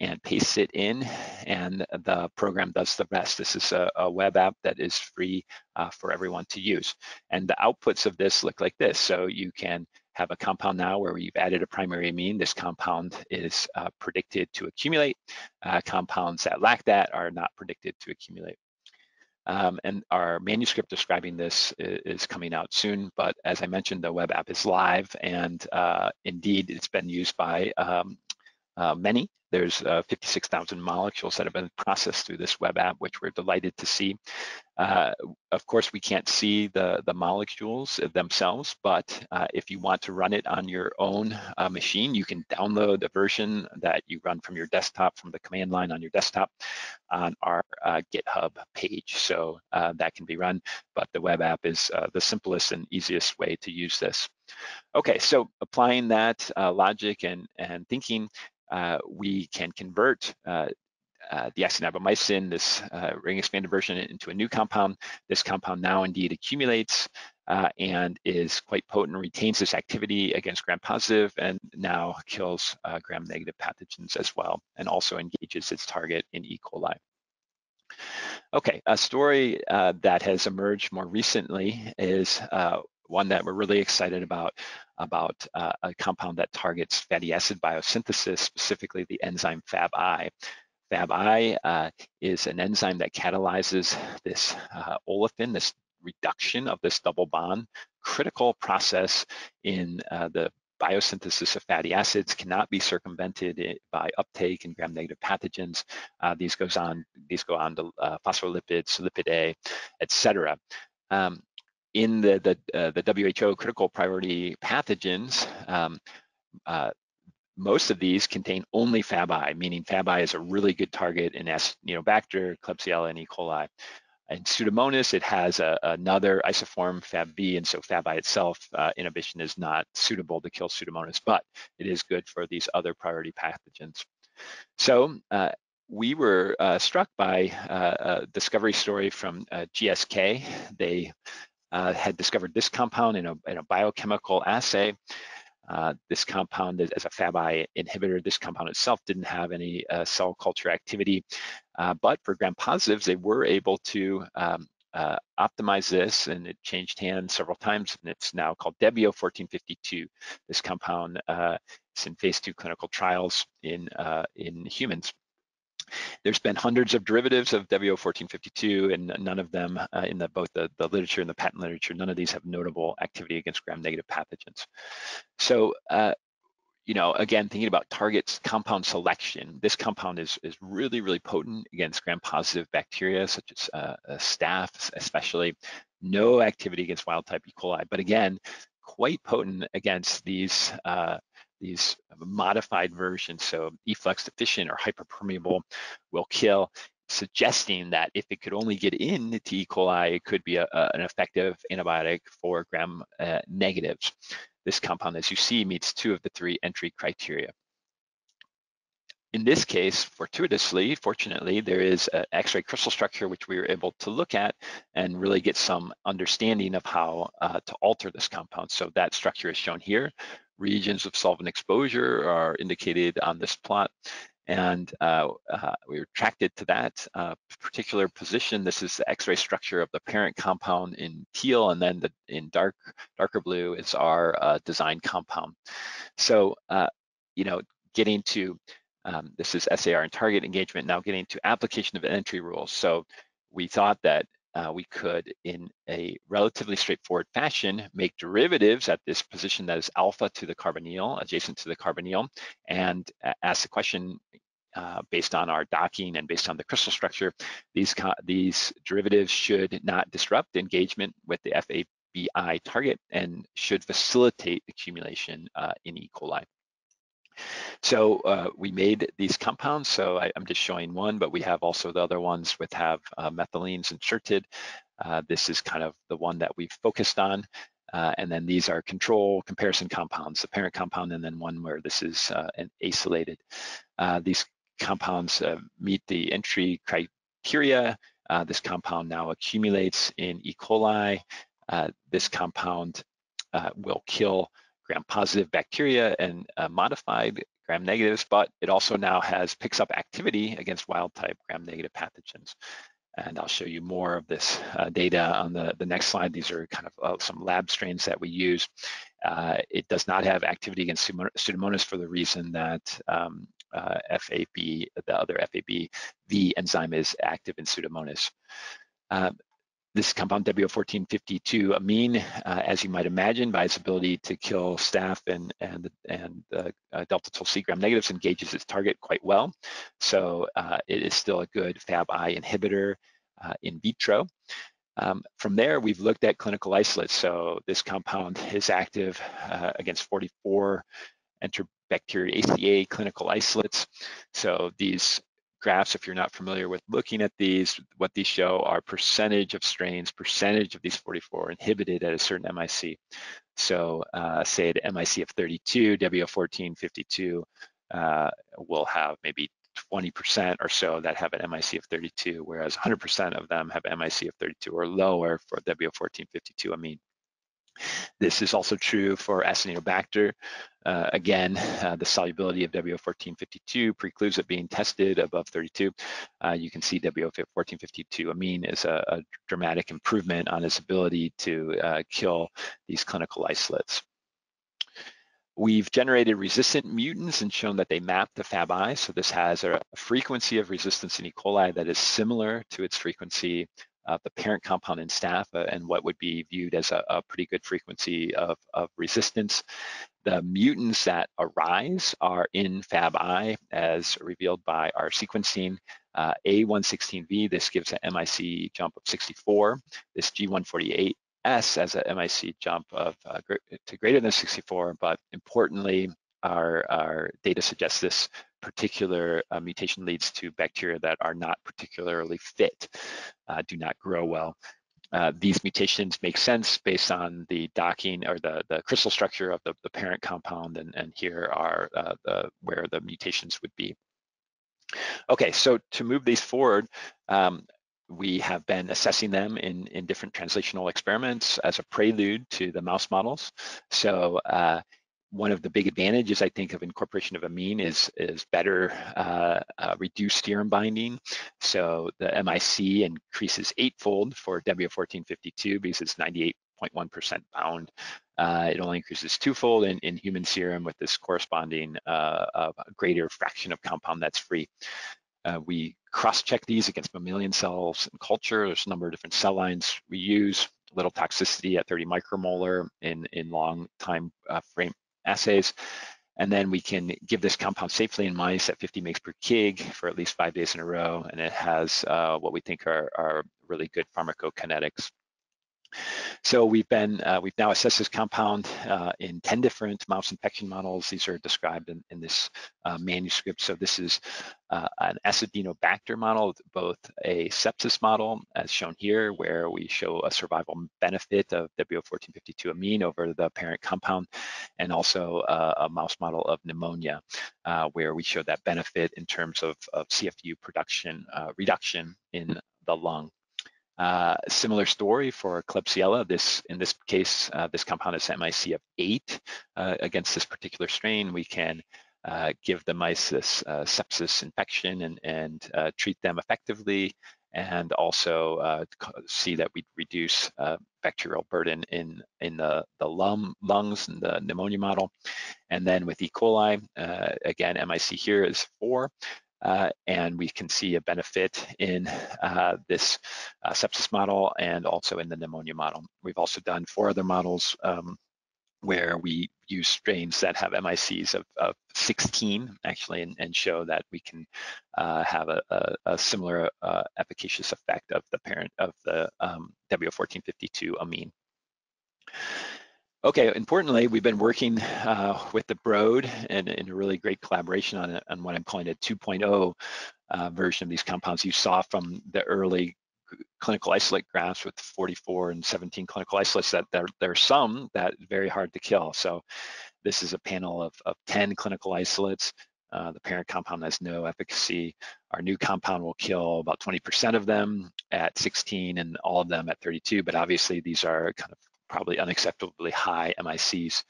and pastes it in, and the program does the rest. This is a web app that is free for everyone to use. And the outputs of this look like this. So you can have a compound now where you've added a primary amine. This compound is predicted to accumulate. Compounds that lack that are not predicted to accumulate. And our manuscript describing this is coming out soon, but as I mentioned, the web app is live, and indeed it's been used by many. There's 56,000 molecules that have been processed through this web app, which we're delighted to see. Of course, we can't see the molecules themselves, but if you want to run it on your own machine, you can download a version that you run from your desktop, from the command line on your desktop on our GitHub page. So that can be run, but the web app is the simplest and easiest way to use this. Okay, so applying that logic and thinking, we can convert deoxyribonucleic, this ring expanded version, into a new compound. This compound now indeed accumulates and is quite potent, retains this activity against gram-positive, and now kills gram-negative pathogens as well, and also engages its target in E. coli. Okay, a story that has emerged more recently is one that we're really excited about a compound that targets fatty acid biosynthesis, specifically the enzyme Fabl. Fabl is an enzyme that catalyzes this olefin, this reduction of this double bond, critical process in the biosynthesis of fatty acids, cannot be circumvented by uptake in gram-negative pathogens. These go on to phospholipids, lipid A, etc. In the WHO critical priority pathogens, most of these contain only Fabl, meaning Fabl is a really good target in Acinetobacter, Klebsiella, and E. coli. In Pseudomonas, it has another isoform, Fab-B, and so Fabl itself, inhibition is not suitable to kill Pseudomonas, but it is good for these other priority pathogens. So we were struck by a discovery story from GSK. They had discovered this compound in a biochemical assay. This compound, as a Fabl inhibitor, this compound itself didn't have any cell culture activity, but for gram-positives, they were able to optimize this, and it changed hands several times, and it's now called Debio 1452. This compound is in phase 2 clinical trials in humans. There's been hundreds of derivatives of WO1452, and none of them in both the literature and the patent literature, none of these have notable activity against gram-negative pathogens. So, again, thinking about targets compound selection, this compound is really, really potent against gram-positive bacteria, such as staph, especially. No activity against wild-type E. coli, but again, quite potent against these modified versions. So efflux deficient or hyperpermeable will kill, suggesting that if it could only get into E. coli, it could be an effective antibiotic for gram-negatives. This compound, as you see, meets 2 of the 3 entry criteria. In this case, fortunately, there is an X-ray crystal structure which we were able to look at and really get some understanding of how to alter this compound. So that structure is shown here. Regions of solvent exposure are indicated on this plot, and we were attracted to that particular position. This is the X-ray structure of the parent compound in teal, and then in darker blue is our design compound. So, getting to this is SAR and target engagement, now getting to application of entry rules. So we thought that we could, in a relatively straightforward fashion, make derivatives at this position that is alpha to the carbonyl, adjacent to the carbonyl, and ask the question, based on our docking and based on the crystal structure, these derivatives should not disrupt engagement with the FABI target and should facilitate accumulation in E. coli. So we made these compounds, so I'm just showing one, but we have also the other ones which have methylenes inserted. This is kind of the one that we've focused on. And then these are control comparison compounds, the parent compound, and then one where this is an acylated. These compounds meet the entry criteria. This compound now accumulates in E. coli. This compound will kill gram-positive bacteria and modified gram-negatives, but it also now picks up activity against wild-type gram-negative pathogens. And I'll show you more of this data on the next slide. These are kind of some lab strains that we use. It does not have activity against Pseudomonas for the reason that FAB, the other FAB, the enzyme is active in Pseudomonas. This compound WO1452 amine, as you might imagine, by its ability to kill staph and delta 12C gram-negatives, engages its target quite well. So it is still a good Fabl inhibitor in vitro. From there, we've looked at clinical isolates. So this compound is active against 44 Enterobacteria ACA clinical isolates. So these graphs, if you're not familiar with looking at these, what these show are percentage of strains, percentage of these 44 inhibited at a certain MIC. So say at MIC of 32, WO1452 will have maybe 20% or so that have an MIC of 32, whereas 100% of them have MIC of 32 or lower for WO1452 amine. This is also true for Acinetobacter. Again, the solubility of WO1452 precludes it being tested above 32. You can see WO1452 amine is a dramatic improvement on its ability to kill these clinical isolates. We've generated resistant mutants and shown that they map to Fabl. So this has a frequency of resistance in E. coli that is similar to its frequency of the parent compound in staph, and what would be viewed as a pretty good frequency of resistance. The mutants that arise are in Fabl, as revealed by our sequencing. A116V, this gives an MIC jump of 64. This G148S as a MIC jump of to greater than 64, but importantly, our data suggests this particular mutation leads to bacteria that are not particularly fit, do not grow well. These mutations make sense based on the docking or the crystal structure of the parent compound, and here are where the mutations would be. Okay, so to move these forward, we have been assessing them in different translational experiments as a prelude to the mouse models. So one of the big advantages, I think, of incorporation of amine is better reduced serum binding. So the MIC increases 8-fold for WO1452 because it's 98.1% bound. It only increases 2-fold in human serum with this corresponding greater fraction of compound that's free. We cross-check these against mammalian cells in culture. There's a number of different cell lines we use, little toxicity at 30 micromolar in long time frame assays. And then we can give this compound safely in mice at 50 mg per kg for at least 5 days in a row. And it has what we think are really good pharmacokinetics. So we've now assessed this compound in 10 different mouse infection models. These are described in this manuscript. So this is an acidinobacter model, both a sepsis model, as shown here, where we show a survival benefit of W1452 amine over the parent compound, and also a mouse model of pneumonia, where we show that benefit in terms of CFU production reduction in the lung. Similar story for Klebsiella. In this case, this compound is MIC of 8 against this particular strain. We can give the mice this sepsis infection and treat them effectively, and also see that we reduce bacterial burden in the lungs in the pneumonia model. And then with E. coli, again, MIC here is 4. And we can see a benefit in this sepsis model and also in the pneumonia model. We've also done 4 other models where we use strains that have MICs of 16 actually, and show that we can have a similar efficacious effect of the parent of the W1452 amine. Okay, importantly, we've been working with the Broad and in a really great collaboration on what I'm calling a 2.0 version of these compounds. You saw from the early clinical isolate graphs with 44 and 17 clinical isolates that there are some that are very hard to kill. So this is a panel of 10 clinical isolates. The parent compound has no efficacy. Our new compound will kill about 20% of them at 16 and all of them at 32, but obviously these are kind of probably unacceptably high MICs.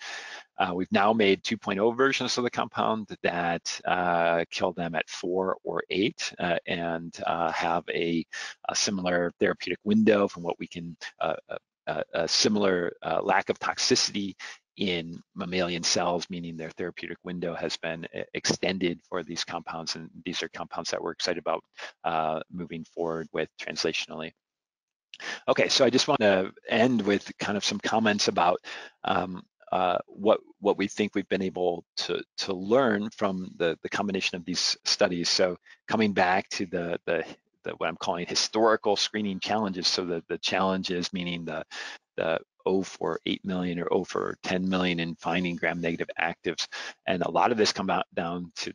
We've now made 2.0 versions of the compound that kill them at 4 or 8 and have a similar therapeutic window from what we can, a similar lack of toxicity in mammalian cells, meaning their therapeutic window has been extended for these compounds. And these are compounds that we're excited about moving forward with translationally. Okay, so I just want to end with kind of some comments about what we think we've been able to learn from the combination of these studies. So coming back to the what I'm calling historical screening challenges. So the challenges meaning the O for 8 million or O for 10 million in finding gram-negative actives, and a lot of this comes down to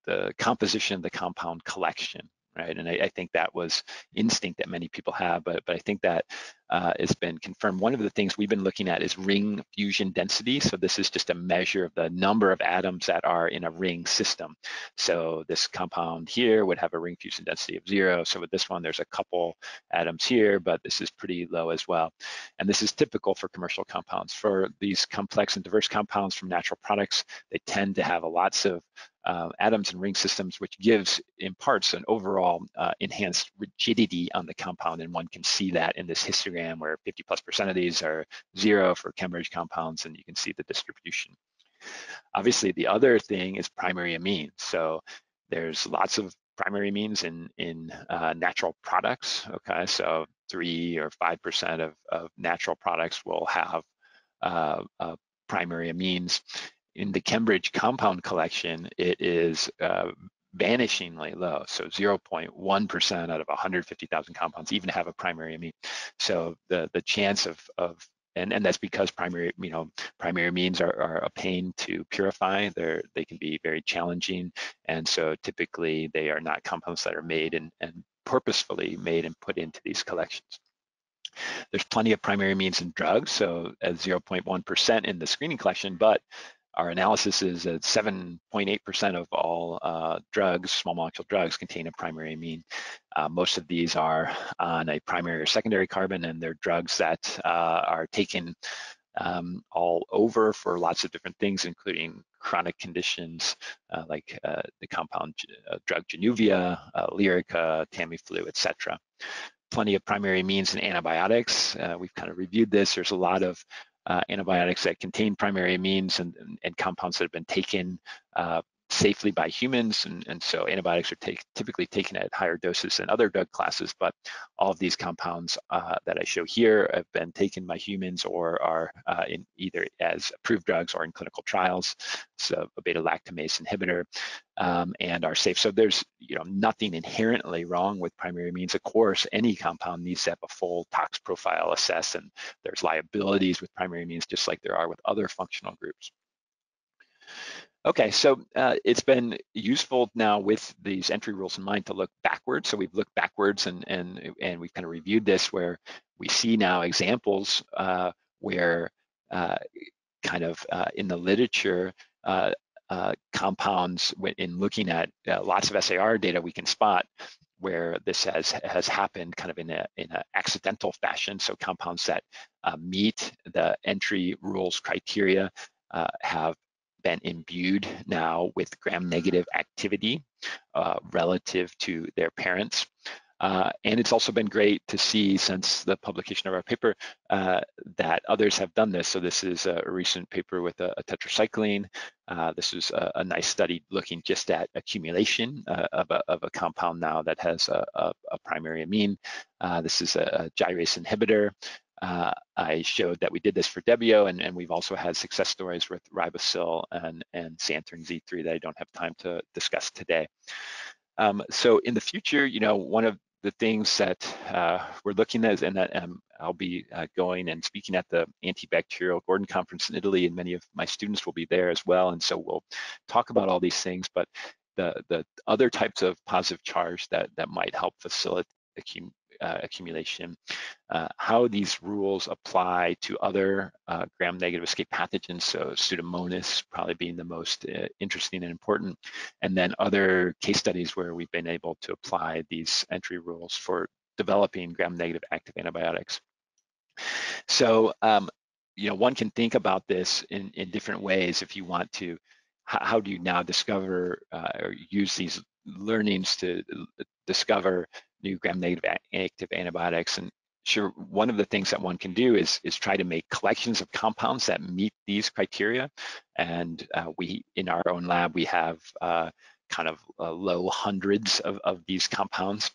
the composition of the compound collection. Right, and I think that was instinct that many people have, but I think that has been confirmed. One of the things we've been looking at is ring fusion density. So this is just a measure of the number of atoms that are in a ring system. So this compound here would have a ring fusion density of 0. So with this one, there's a couple atoms here, but this is pretty low as well. And this is typical for commercial compounds. For these complex and diverse compounds from natural products, they tend to have lots of atoms and ring systems, which gives in parts an overall enhanced rigidity on the compound, and one can see that in this histogram where 50+% of these are 0 for Cambridge compounds, and you can see the distribution. Obviously, the other thing is primary amines. So there's lots of primary amines in natural products. Okay, so 3 or 5% of natural products will have primary amines. In the Cambridge compound collection, it is vanishingly low. So 0.1% out of 150,000 compounds even have a primary amine. So the chance of and that's because primary amines are a pain to purify. They can be very challenging, and so typically they are not compounds that are made and purposefully made and put into these collections. There's plenty of primary amines in drugs, so at 0.1% in the screening collection, but our analysis is that 7.8% of all drugs, small molecule drugs, contain a primary amine. Most of these are on a primary or secondary carbon, and they're drugs that are taken all over for lots of different things, including chronic conditions like the compound drug Januvia, Lyrica, Tamiflu, etc. Plenty of primary amines in antibiotics. We've kind of reviewed this. There's a lot of antibiotics that contain primary amines and compounds that have been taken safely by humans, and so antibiotics are typically taken at higher doses than other drug classes, but all of these compounds that I show here have been taken by humans or are in either as approved drugs or in clinical trials, so a beta-lactamase inhibitor, and are safe. So there's nothing inherently wrong with primary amines. Of course, any compound needs to have a full tox profile assessed, and there's liabilities with primary amines just like there are with other functional groups. Okay, so it's been useful now with these entry rules in mind to look backwards. So we've looked backwards and we've kind of reviewed this, where we see now examples where kind of in the literature, compounds, in looking at lots of SAR data, we can spot where this has happened kind of in an accidental fashion. So compounds that meet the entry rules criteria have been imbued now with gram-negative activity relative to their parents. And it's also been great to see since the publication of our paper that others have done this. So this is a recent paper with a tetracycline. This is a nice study looking just at accumulation of a compound now that has a primary amine. This is a gyrase inhibitor. I showed that we did this for Debio, and we've also had success stories with ribosyl and Santorin Z3 that I don't have time to discuss today. So in the future, one of the things that we're looking at, and that I'll be going and speaking at the antibacterial Gordon conference in Italy, and many of my students will be there as well. And so we'll talk about all these things, but the other types of positive charge that might help facilitate accumulation, how these rules apply to other gram-negative escape pathogens, so Pseudomonas probably being the most interesting and important, and then other case studies where we've been able to apply these entry rules for developing gram-negative active antibiotics. So, one can think about this in different ways. If you want to, how do you now discover or use these learnings to discover new gram-negative active antibiotics? And sure, one of the things that one can do is try to make collections of compounds that meet these criteria. And we, in our own lab, we have kind of low hundreds of these compounds.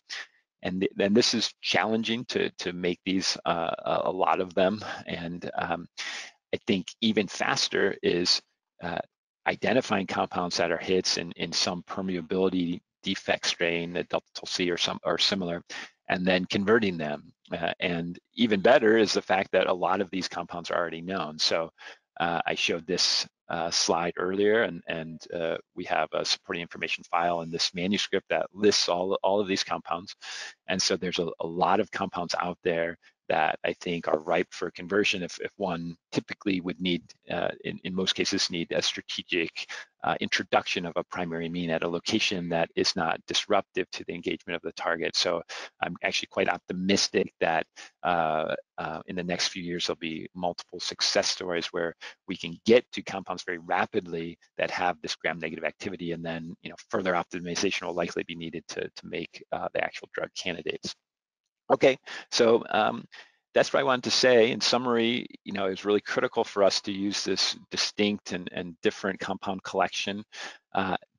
And then this is challenging to make these a lot of them. And I think even faster is identifying compounds that are hits in some permeability defect strain, the delta C or similar, and then converting them. And even better is the fact that a lot of these compounds are already known. So I showed this slide earlier, and we have a supporting information file in this manuscript that lists all of these compounds. And so there's a lot of compounds out there that I think are ripe for conversion if one typically would need, in most cases, need a strategic introduction of a primary amine at a location that is not disruptive to the engagement of the target. So I'm actually quite optimistic that in the next few years, there'll be multiple success stories where we can get to compounds very rapidly that have this gram-negative activity, and then further optimization will likely be needed to make the actual drug candidates. Okay, so that's what I wanted to say. In summary, it's really critical for us to use this distinct and different compound collection,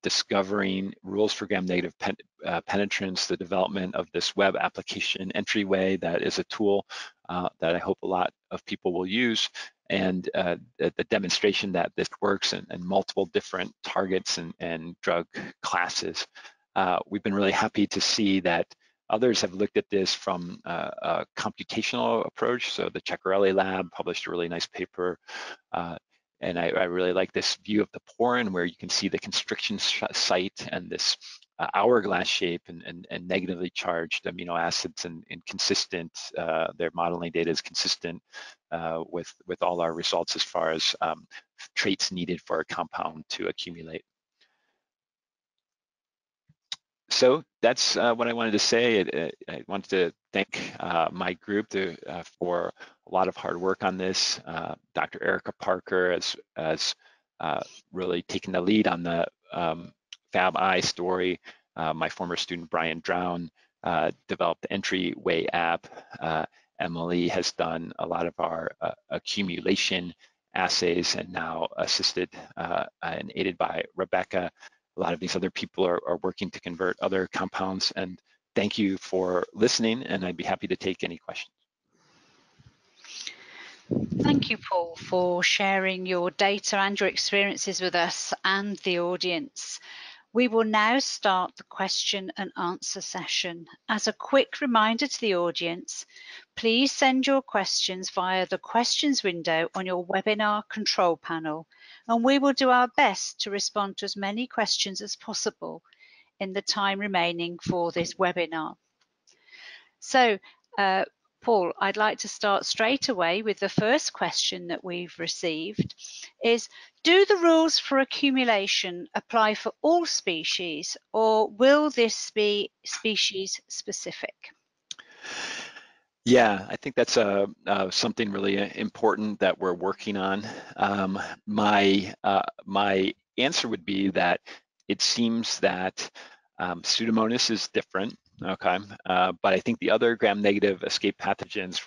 discovering rules for gram-negative penetrance, the development of this web application entryway that is a tool that I hope a lot of people will use, and the demonstration that this works in multiple different targets and drug classes. We've been really happy to see that others have looked at this from a computational approach. So the Ceccarelli lab published a really nice paper, and I really like this view of the porin, where you can see the constriction site and this hourglass shape and negatively charged amino acids and consistent. Their modeling data is consistent with all our results as far as traits needed for a compound to accumulate. So that's what I wanted to say. I wanted to thank my group for a lot of hard work on this. Dr. Erica Parker has really taken the lead on the Fabl story. My former student, Brian Drown, developed the Entryway app. Emily has done a lot of our accumulation assays, and now assisted and aided by Rebecca a lot of these other people are working to convert other compounds. And thank you for listening, and I'd be happy to take any questions. Thank you, Paul, for sharing your data and your experiences with us and the audience. We will now start the question and answer session. As a quick reminder to the audience, please send your questions via the questions window on your webinar control panel, and we will do our best to respond to as many questions as possible in the time remaining for this webinar. So, Paul, I'd like to start straight away with the first question that we've received is, do the rules for accumulation apply for all species, or will this be species specific? Yeah, I think that's something really important that we're working on. My answer would be that it seems that Pseudomonas is different, okay? But I think the other gram-negative ESKAPE pathogens,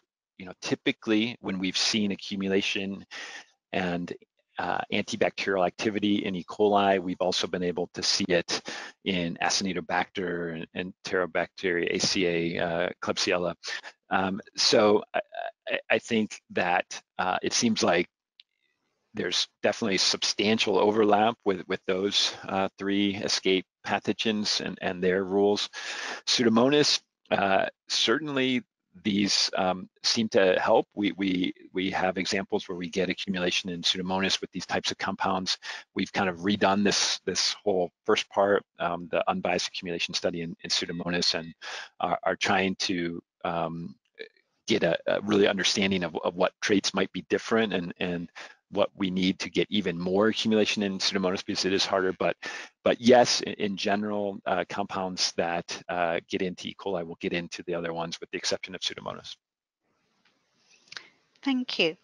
typically when we've seen accumulation and antibacterial activity in E. coli, we've also been able to see it in Acinetobacter and Enterobacteria, Assay, Klebsiella. So I think that it seems like there's definitely substantial overlap with those three ESKAPE pathogens and their rules. Pseudomonas, certainly these seem to help. We have examples where we get accumulation in Pseudomonas with these types of compounds. We've kind of redone this whole first part, the unbiased accumulation study in Pseudomonas, and are trying to get a really understanding of what traits might be different and what we need to get even more accumulation in Pseudomonas, because it is harder. But yes, in general, compounds that get into E. coli will get into the other ones, with the exception of Pseudomonas. Thank you.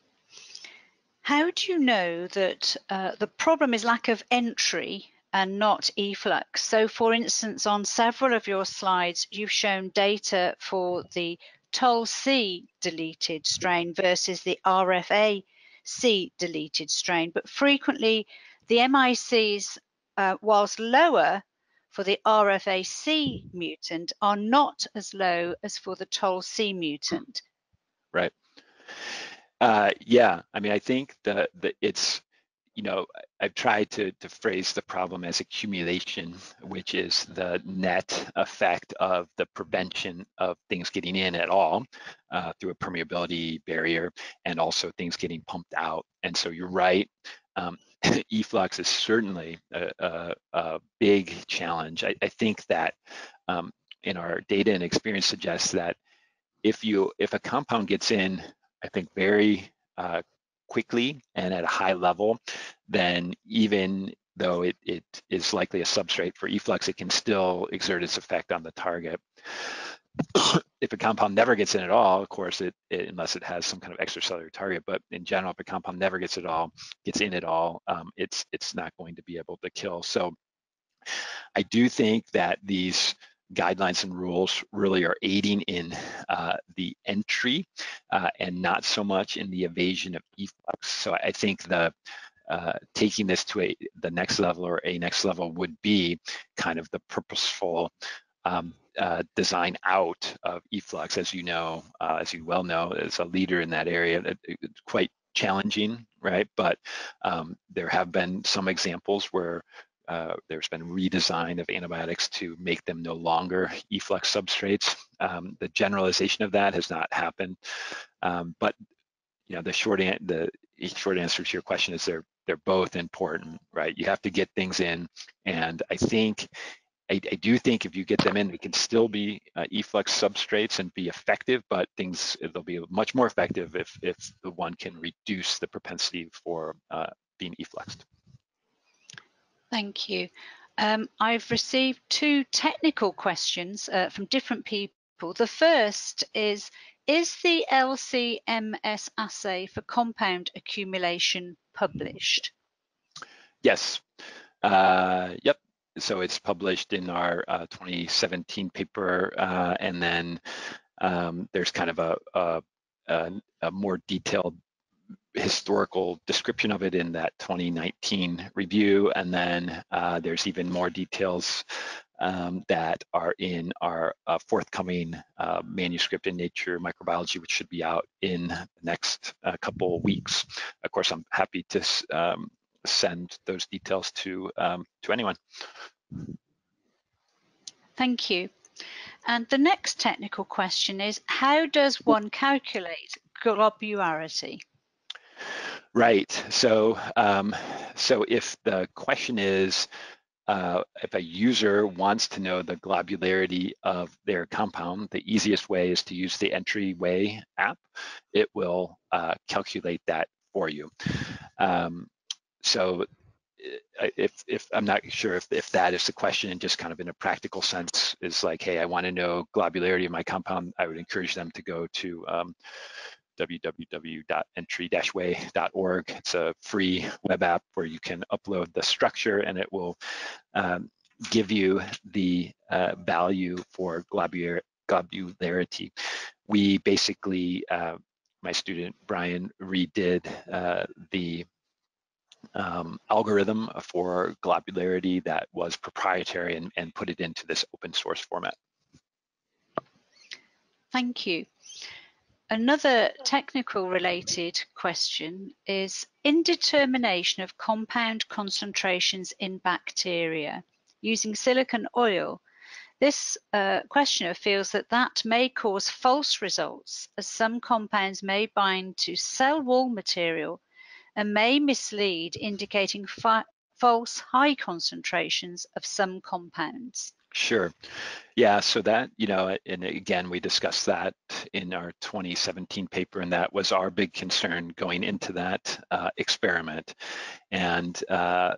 How do you know that the problem is lack of entry and not efflux? So, for instance, on several of your slides, you've shown data for the TOL-C deleted strain versus the RFA-C deleted strain, but frequently the MICs, whilst lower for the RFA-C mutant, are not as low as for the TOL-C mutant. Right. Yeah, I mean, I think that it's, I've tried to phrase the problem as accumulation, which is the net effect of the prevention of things getting in at all through a permeability barrier, and also things getting pumped out. And so you're right, efflux is certainly a big challenge. I think that in our data and experience suggests that if a compound gets in, I think very quickly and at a high level, then even though it is likely a substrate for efflux, it can still exert its effect on the target. If a compound never gets in at all, of course, unless it has some kind of extracellular target, but in general, if a compound never gets in at all, it's not going to be able to kill. So I do think that these guidelines and rules really are aiding in the entry and not so much in the evasion of efflux. So I think taking this to the next level, or a next level, would be kind of the purposeful design out of efflux. As you well know, as a leader in that area, it's quite challenging, right? But there have been some examples where there's been redesign of antibiotics to make them no longer efflux substrates. The generalization of that has not happened, but the short answer to your question is they're both important, right? You have to get things in, and I do think if you get them in, they can still be efflux substrates and be effective, but they'll be much more effective if the one can reduce the propensity for being effluxed. Thank you. I've received two technical questions from different people. The first is the LC-MS assay for compound accumulation published? Yes. Yep. So it's published in our 2017 paper, and then there's kind of a more detailed historical description of it in that 2019 review, and then there's even more details that are in our forthcoming manuscript in Nature Microbiology, which should be out in the next couple of weeks. Of course, I'm happy to send those details to anyone. Thank you. And the next technical question is, how does one calculate globularity? Right. So, so if the question is, if a user wants to know the globularity of their compound, the easiest way is to use the Entryway app. It will calculate that for you. So if I'm not sure if that is the question, and just kind of in a practical sense is like, hey, I want to know globularity of my compound, I would encourage them to go to www.entry-way.org. It's a free web app where you can upload the structure, and it will give you the value for globularity. We basically, my student Brian redid the algorithm for globularity that was proprietary and put it into this open source format. Thank you. Another technical related question is indetermination of compound concentrations in bacteria using silicon oil. This questioner feels that may cause false results, as some compounds may bind to cell wall material and may mislead, indicating false high concentrations of some compounds. Sure. Yeah, so that, and again, we discussed that in our 2017 paper, and that was our big concern going into that experiment. And our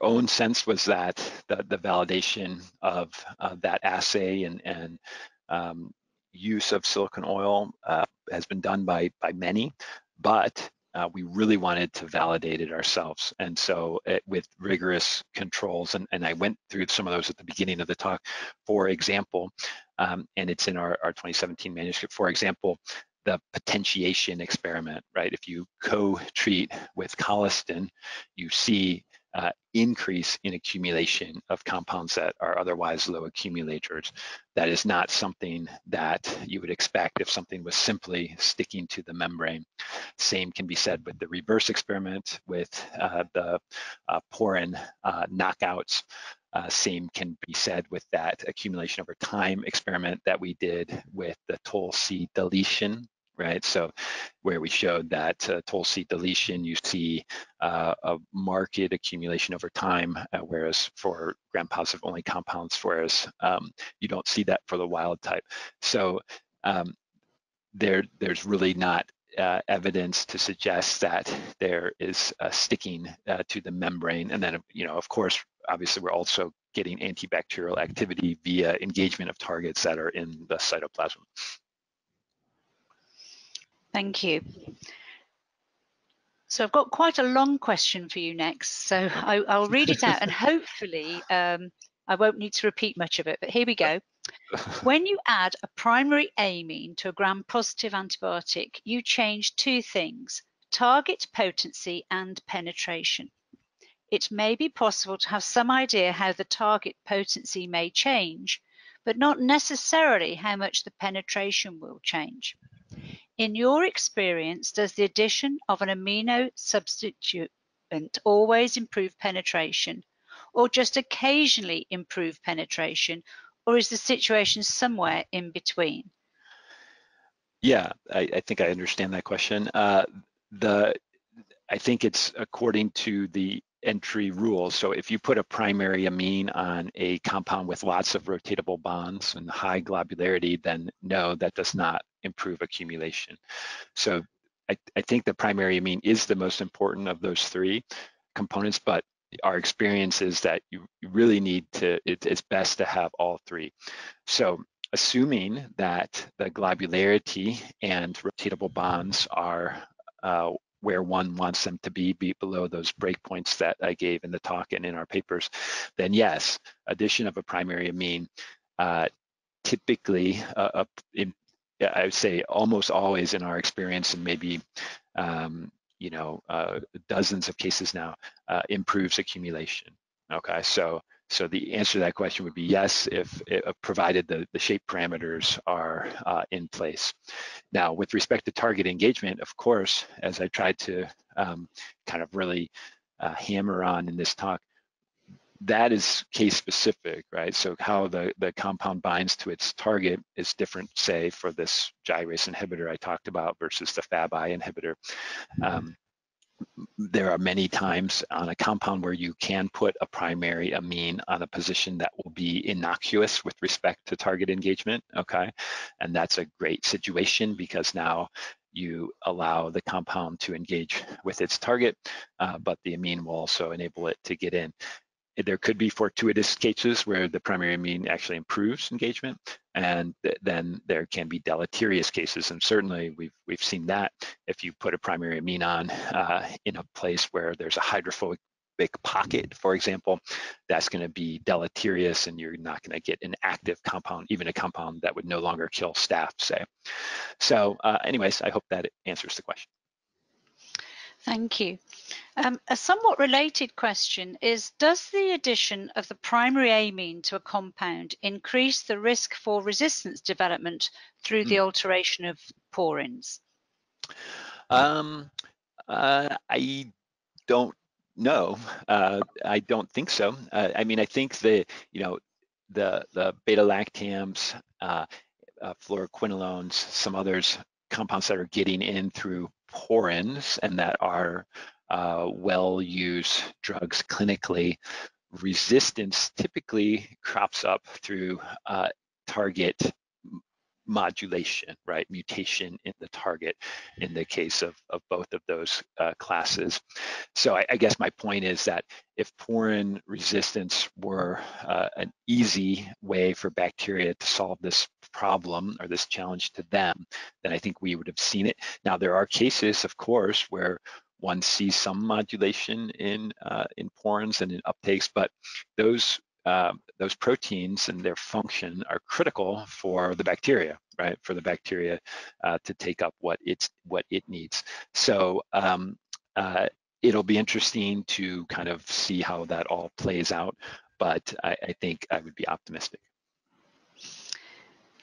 own sense was that the validation of that assay and use of silicon oil has been done by many, but we really wanted to validate it ourselves. And so with rigorous controls, and I went through some of those at the beginning of the talk, for example, and it's in our 2017 manuscript, for example, the potentiation experiment, right? If you co-treat with colistin, you see increase in accumulation of compounds that are otherwise low accumulators. That is not something that you would expect if something was simply sticking to the membrane. Same can be said with the reverse experiment with the porin knockouts. Same can be said with that accumulation over time experiment that we did with the Toll-C deletion, right? So where we showed that Toll-C deletion, you see a marked accumulation over time, whereas for gram-positive only compounds, whereas you don't see that for the wild type. So there's really not evidence to suggest that there is sticking to the membrane. And then, of course, obviously, we're also getting antibacterial activity via engagement of targets that are in the cytoplasm. Thank you. So I've got quite a long question for you next, so I'll read it out, and hopefully I won't need to repeat much of it, but here we go. When you add a primary amine to a gram-positive antibiotic, you change two things: target potency and penetration. It may be possible to have some idea how the target potency may change, but not necessarily how much the penetration will change. In your experience, does the addition of an amino substituent always improve penetration, or just occasionally improve penetration, or is the situation somewhere in between? Yeah, I think I understand that question. I think it's according to the entry rules. So if you put a primary amine on a compound with lots of rotatable bonds and high globularity, then no, that does not improve accumulation. So I think the primary amine is the most important of those three components, but our experience is that you really need to, it's best to have all three. So assuming that the globularity and rotatable bonds are where one wants them to be below those breakpoints that I gave in the talk and in our papers, then yes, addition of a primary amine typically, I would say almost always in our experience, and maybe dozens of cases now, improves accumulation. Okay, so the answer to that question would be yes, if provided the shape parameters are in place. Now, with respect to target engagement, of course, as I tried to kind of really hammer on in this talk, that is case specific, right? So how the compound binds to its target is different, say, for this gyrase inhibitor I talked about versus the Fabl inhibitor. There are many times on a compound where you can put a primary amine on a position that will be innocuous with respect to target engagement, okay? And that's a great situation because now you allow the compound to engage with its target, but the amine will also enable it to get in. There could be fortuitous cases where the primary amine actually improves engagement, and then there can be deleterious cases. And certainly we've seen that if you put a primary amine on in a place where there's a hydrophobic pocket, for example, that's going to be deleterious, and you're not going to get an active compound, even a compound that would no longer kill staph, say. So anyways, I hope that answers the question. Thank you. A somewhat related question is, does the addition of the primary amine to a compound increase the risk for resistance development through the alteration of porins? I don't know. I don't think so. I mean, I think the beta-lactams, fluoroquinolones, some others, compounds that are getting in through porins and that are well-used drugs clinically, resistance typically crops up through target modulation, right? Mutation in the target in the case of both of those classes. So I guess my point is that if porin resistance were an easy way for bacteria to solve this problem or this challenge to them, then I think we would have seen it. Now, there are cases, of course, where one sees some modulation in porins and in uptakes, but those proteins and their function are critical for the bacteria, right? For the bacteria to take up what it needs. So it'll be interesting to kind of see how that all plays out, but I think I would be optimistic.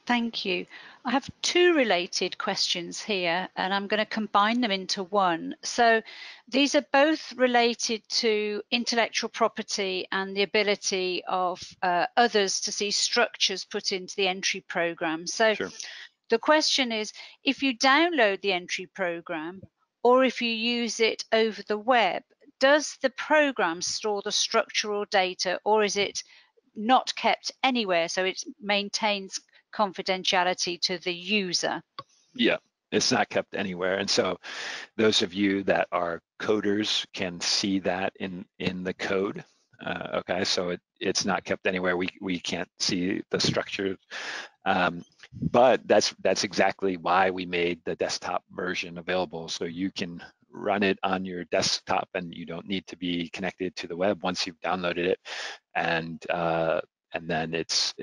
Thank you. I have two related questions here, and I'm going to combine them into one. So these are both related to intellectual property and the ability of others to see structures put into the entry program. So sure. The question is, if you download the entry program or if you use it over the web, does the program store the structural data, or is it not kept anywhere, so it maintains confidentiality to the user? Yeah, it's not kept anywhere. And so those of you that are coders can see that in the code. Okay, so it's not kept anywhere. We can't see the structure. But that's exactly why we made the desktop version available, so you can run it on your desktop and you don't need to be connected to the web once you've downloaded it. And then it's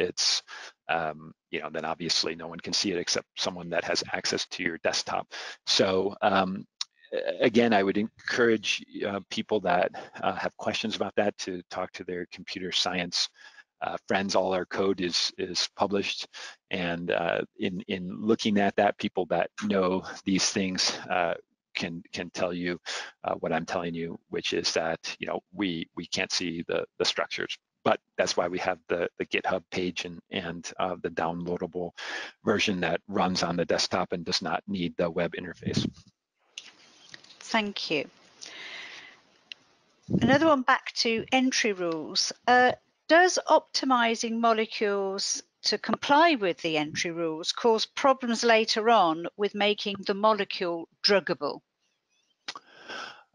then obviously no one can see it except someone that has access to your desktop. So again, I would encourage people that have questions about that to talk to their computer science friends. All our code is published, and in looking at that, people that know these things can tell you what I'm telling you, which is that we can't see the structures. But that's why we have the GitHub page and the downloadable version that runs on the desktop and does not need the web interface. Thank you. Another one back to entry rules. Does optimizing molecules to comply with the entry rules cause problems later on with making the molecule druggable?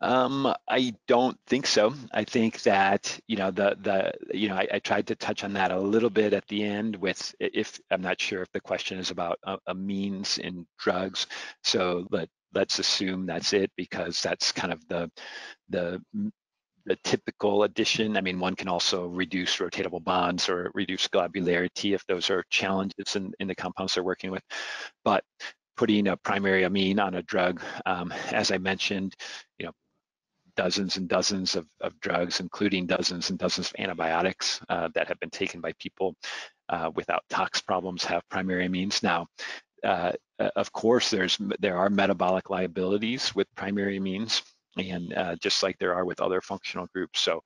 I don't think so. I think that I tried to touch on that a little bit at the end with, if I'm not sure if the question is about amines in drugs. So let's assume that's it, because that's kind of the typical addition. I mean, one can also reduce rotatable bonds or reduce globularity if those are challenges in the compounds they're working with. But putting a primary amine on a drug, as I mentioned, dozens and dozens of drugs, including dozens and dozens of antibiotics that have been taken by people without tox problems, have primary amines. Now, of course, there are metabolic liabilities with primary amines, and just like there are with other functional groups. So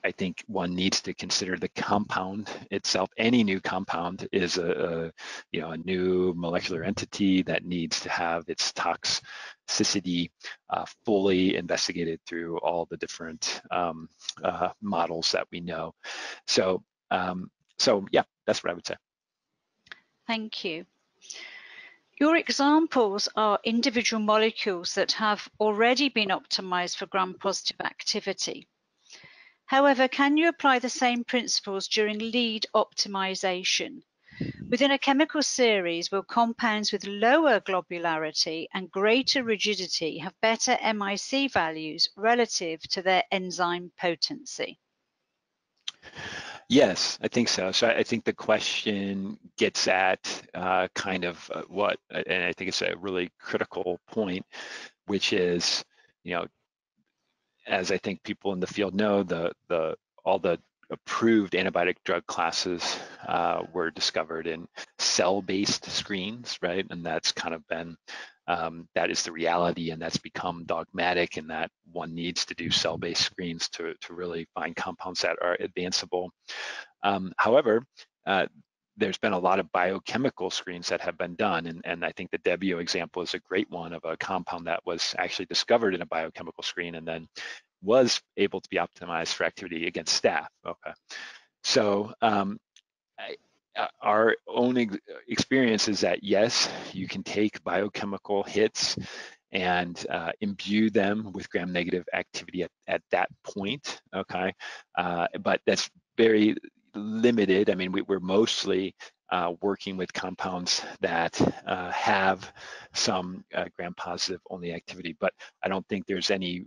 I think one needs to consider the compound itself. Any new compound is a new molecular entity that needs to have its toxicity fully investigated through all the different models that we know. So yeah, that's what I would say. Thank you. Your examples are individual molecules that have already been optimized for gram-positive activity. However, can you apply the same principles during lead optimization? Within a chemical series, will compounds with lower globularity and greater rigidity have better MIC values relative to their enzyme potency? Yes, I think so. So I think the question gets at kind of what, and I think it's a really critical point, which is, as I think people in the field know, all the approved antibiotic drug classes were discovered in cell-based screens, right? And that's kind of been, that is the reality, and that's become dogmatic, and that one needs to do cell-based screens to really find compounds that are advanceable. However, there's been a lot of biochemical screens that have been done, and I think the Debio example is a great one of a compound that was actually discovered in a biochemical screen and then was able to be optimized for activity against staph. Okay, so our own experience is that yes, you can take biochemical hits and imbue them with gram-negative activity at that point. Okay, but that's very limited. I mean, we're mostly working with compounds that have some gram-positive only activity, but I don't think there's any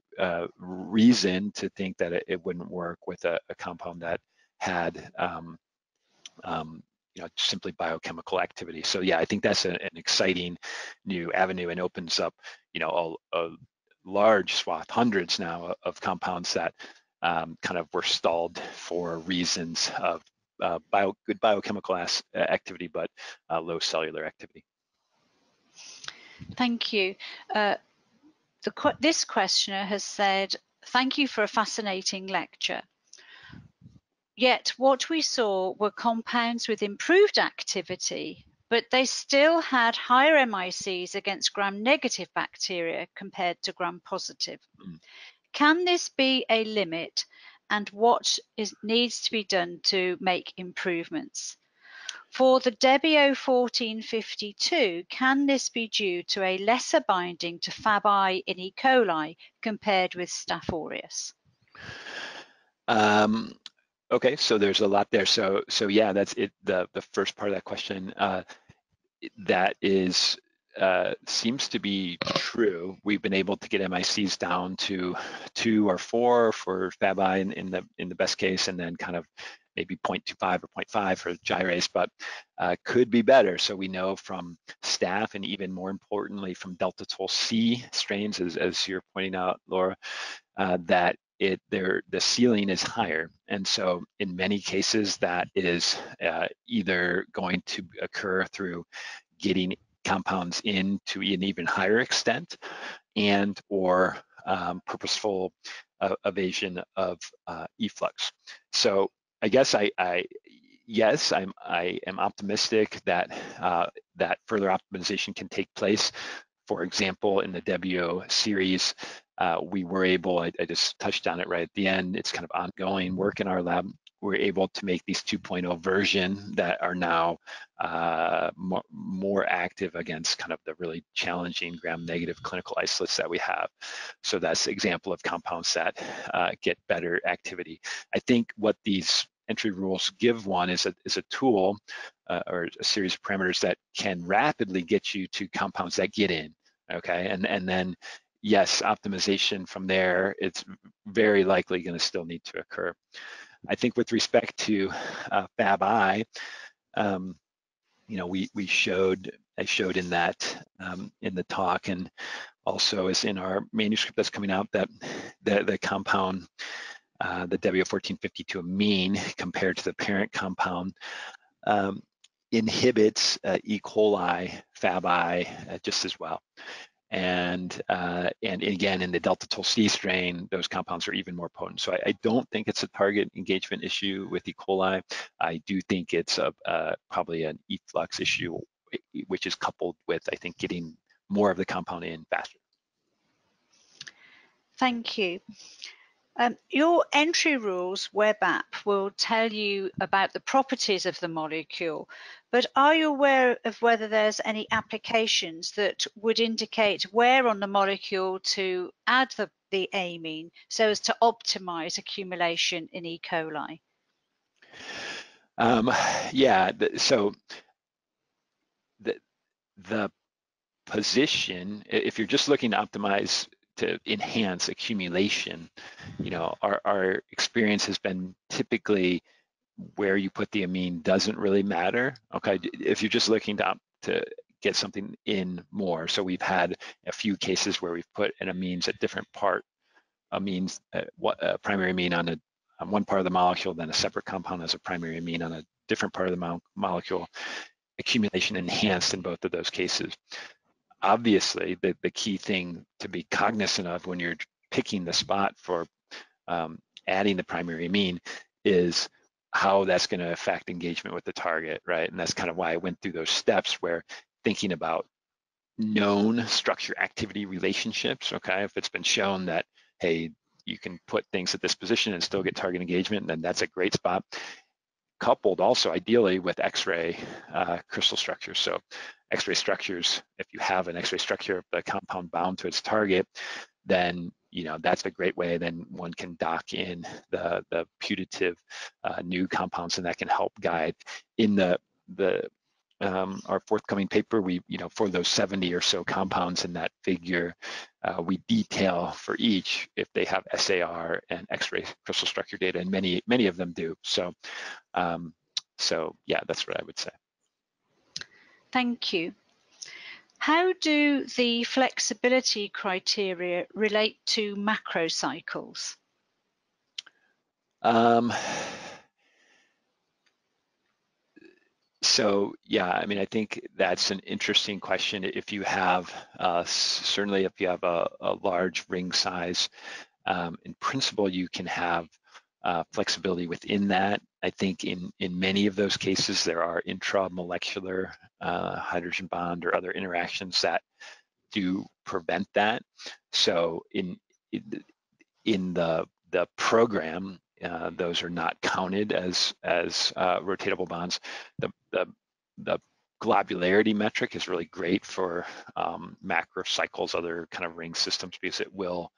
reason to think that it wouldn't work with a compound that had simply biochemical activity. So yeah, I think that's an exciting new avenue and opens up, a large swath, hundreds now of compounds that kind of were stalled for reasons of good biochemical activity, but low cellular activity. Thank you. This questioner has said, thank you for a fascinating lecture. Yet what we saw were compounds with improved activity, but they still had higher MICs against gram-negative bacteria compared to gram-positive. Can this be a limit, and what needs to be done to make improvements? For the Debio 1452, can this be due to a lesser binding to Fabl in E. coli compared with Staph aureus? Okay, so there's a lot there. So yeah, that's it. The first part of that question, that is seems to be true. We've been able to get MICs down to 2 or 4 for Fabl in the best case, and then kind of maybe 0.25 or 0.5 for gyrase, but could be better. So we know from staph, and even more importantly from delta toll C strains, as you're pointing out, Laura, that the ceiling is higher. And so in many cases that is either going to occur through getting compounds in to an even higher extent, and or purposeful evasion of efflux. So I guess yes, I am optimistic that that further optimization can take place. For example, in the Debio series, we were able, I just touched on it right at the end, it's kind of ongoing work in our lab. We're able to make these 2.0 version that are now more active against kind of the really challenging gram-negative clinical isolates that we have. So that's an example of compounds that get better activity. I think what these entry rules give one is a tool or a series of parameters that can rapidly get you to compounds that get in, okay? And then, yes, optimization from there, it's very likely gonna still need to occur. I think with respect to Fabl, I showed in that in the talk, and also is in our manuscript that's coming out, that the compound, the W1452 amine compared to the parent compound, inhibits E. coli, Fabl just as well. And again, in the delta Tol-C strain, those compounds are even more potent. So I don't think it's a target engagement issue with E. coli. I do think it's probably an efflux issue, which is coupled with, I think, getting more of the compound in faster. Thank you. Your entry rules web app will tell you about the properties of the molecule, but are you aware of whether there's any applications that would indicate where on the molecule to add the amine so as to optimize accumulation in E. coli? Yeah, so the position, if you're just looking to optimize to enhance accumulation, our experience has been typically where you put the amine doesn't really matter. Okay, if you're just looking to get something in more. So we've had a few cases where we've put an amines at different primary amine on one part of the molecule, then a separate compound as a primary amine on a different part of the molecule. Accumulation enhanced in both of those cases. Obviously, the key thing to be cognizant of when you're picking the spot for adding the primary amine is how that's going to affect engagement with the target, right? And that's kind of why I went through those steps where thinking about known structure activity relationships, okay? If it's been shown that, hey, you can put things at this position and still get target engagement, then that's a great spot. Coupled also ideally with X-ray crystal structures. So X-ray structures, if you have an X-ray structure of the compound bound to its target, then that's a great way. Then one can dock in the putative new compounds, and that can help guide. In our forthcoming paper, we for those 70 or so compounds in that figure, we detail for each if they have SAR and X-ray crystal structure data, and many of them do. So yeah, that's what I would say. Thank you. How do the flexibility criteria relate to macrocycles? So yeah, I think that's an interesting question. If you have, certainly if you have a large ring size, in principle, you can have flexibility within that. I think in many of those cases, there are intramolecular hydrogen bond or other interactions that do prevent that. So in the program, those are not counted as rotatable bonds. The globularity metric is really great for macrocycles, other kind of ring systems, because it will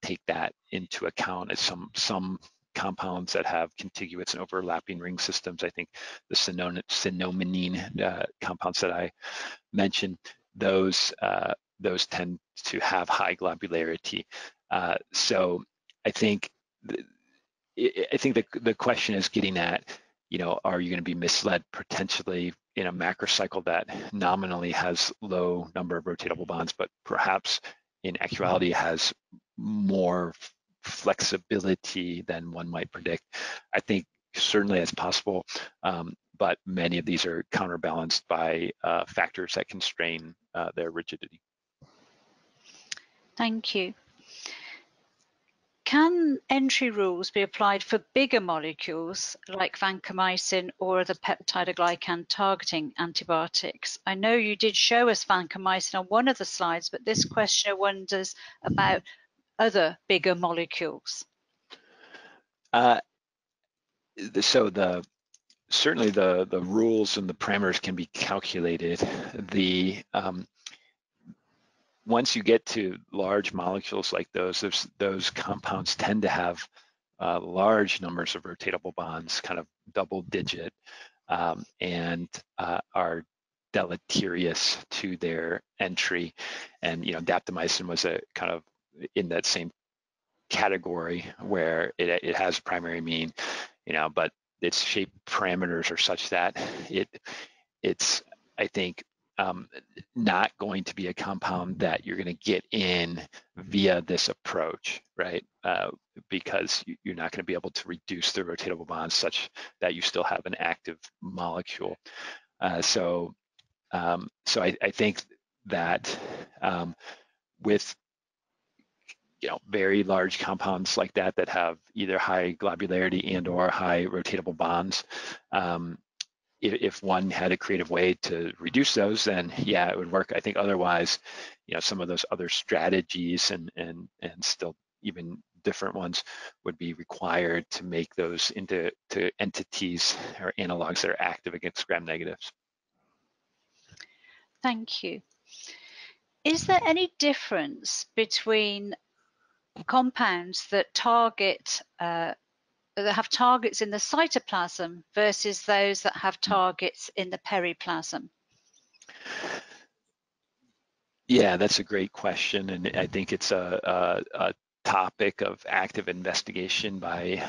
take that into account. As some compounds that have contiguous and overlapping ring systems, I think the cynominine compounds that I mentioned, those tend to have high globularity. So I think the question is getting at, are you going to be misled potentially in a macrocycle that nominally has low number of rotatable bonds, but perhaps in actuality has more flexibility than one might predict? I think certainly it's possible, but many of these are counterbalanced by factors that constrain their rigidity. Thank you. Can entry rules be applied for bigger molecules like vancomycin or other peptidoglycan targeting antibiotics? I know you did show us vancomycin on one of the slides, but this questioner wonders about other bigger molecules. So certainly the rules and the parameters can be calculated. Once you get to large molecules like those compounds tend to have large numbers of rotatable bonds, kind of double digit, and are deleterious to their entry. And daptomycin was a kind of in that same category where it has primary amine, but its shape parameters are such that it's, I think, not going to be a compound that you're going to get in via this approach, right? Because you're not going to be able to reduce the rotatable bonds such that you still have an active molecule. So I think that with very large compounds like that have either high globularity and or high rotatable bonds, if one had a creative way to reduce those, then yeah, it would work. I think otherwise, some of those other strategies and still even different ones would be required to make those into entities or analogs that are active against gram-negatives. Thank you. Is there any difference between compounds that target that have targets in the cytoplasm versus those that have targets in the periplasm? Yeah, that's a great question, and I think it's a topic of active investigation by,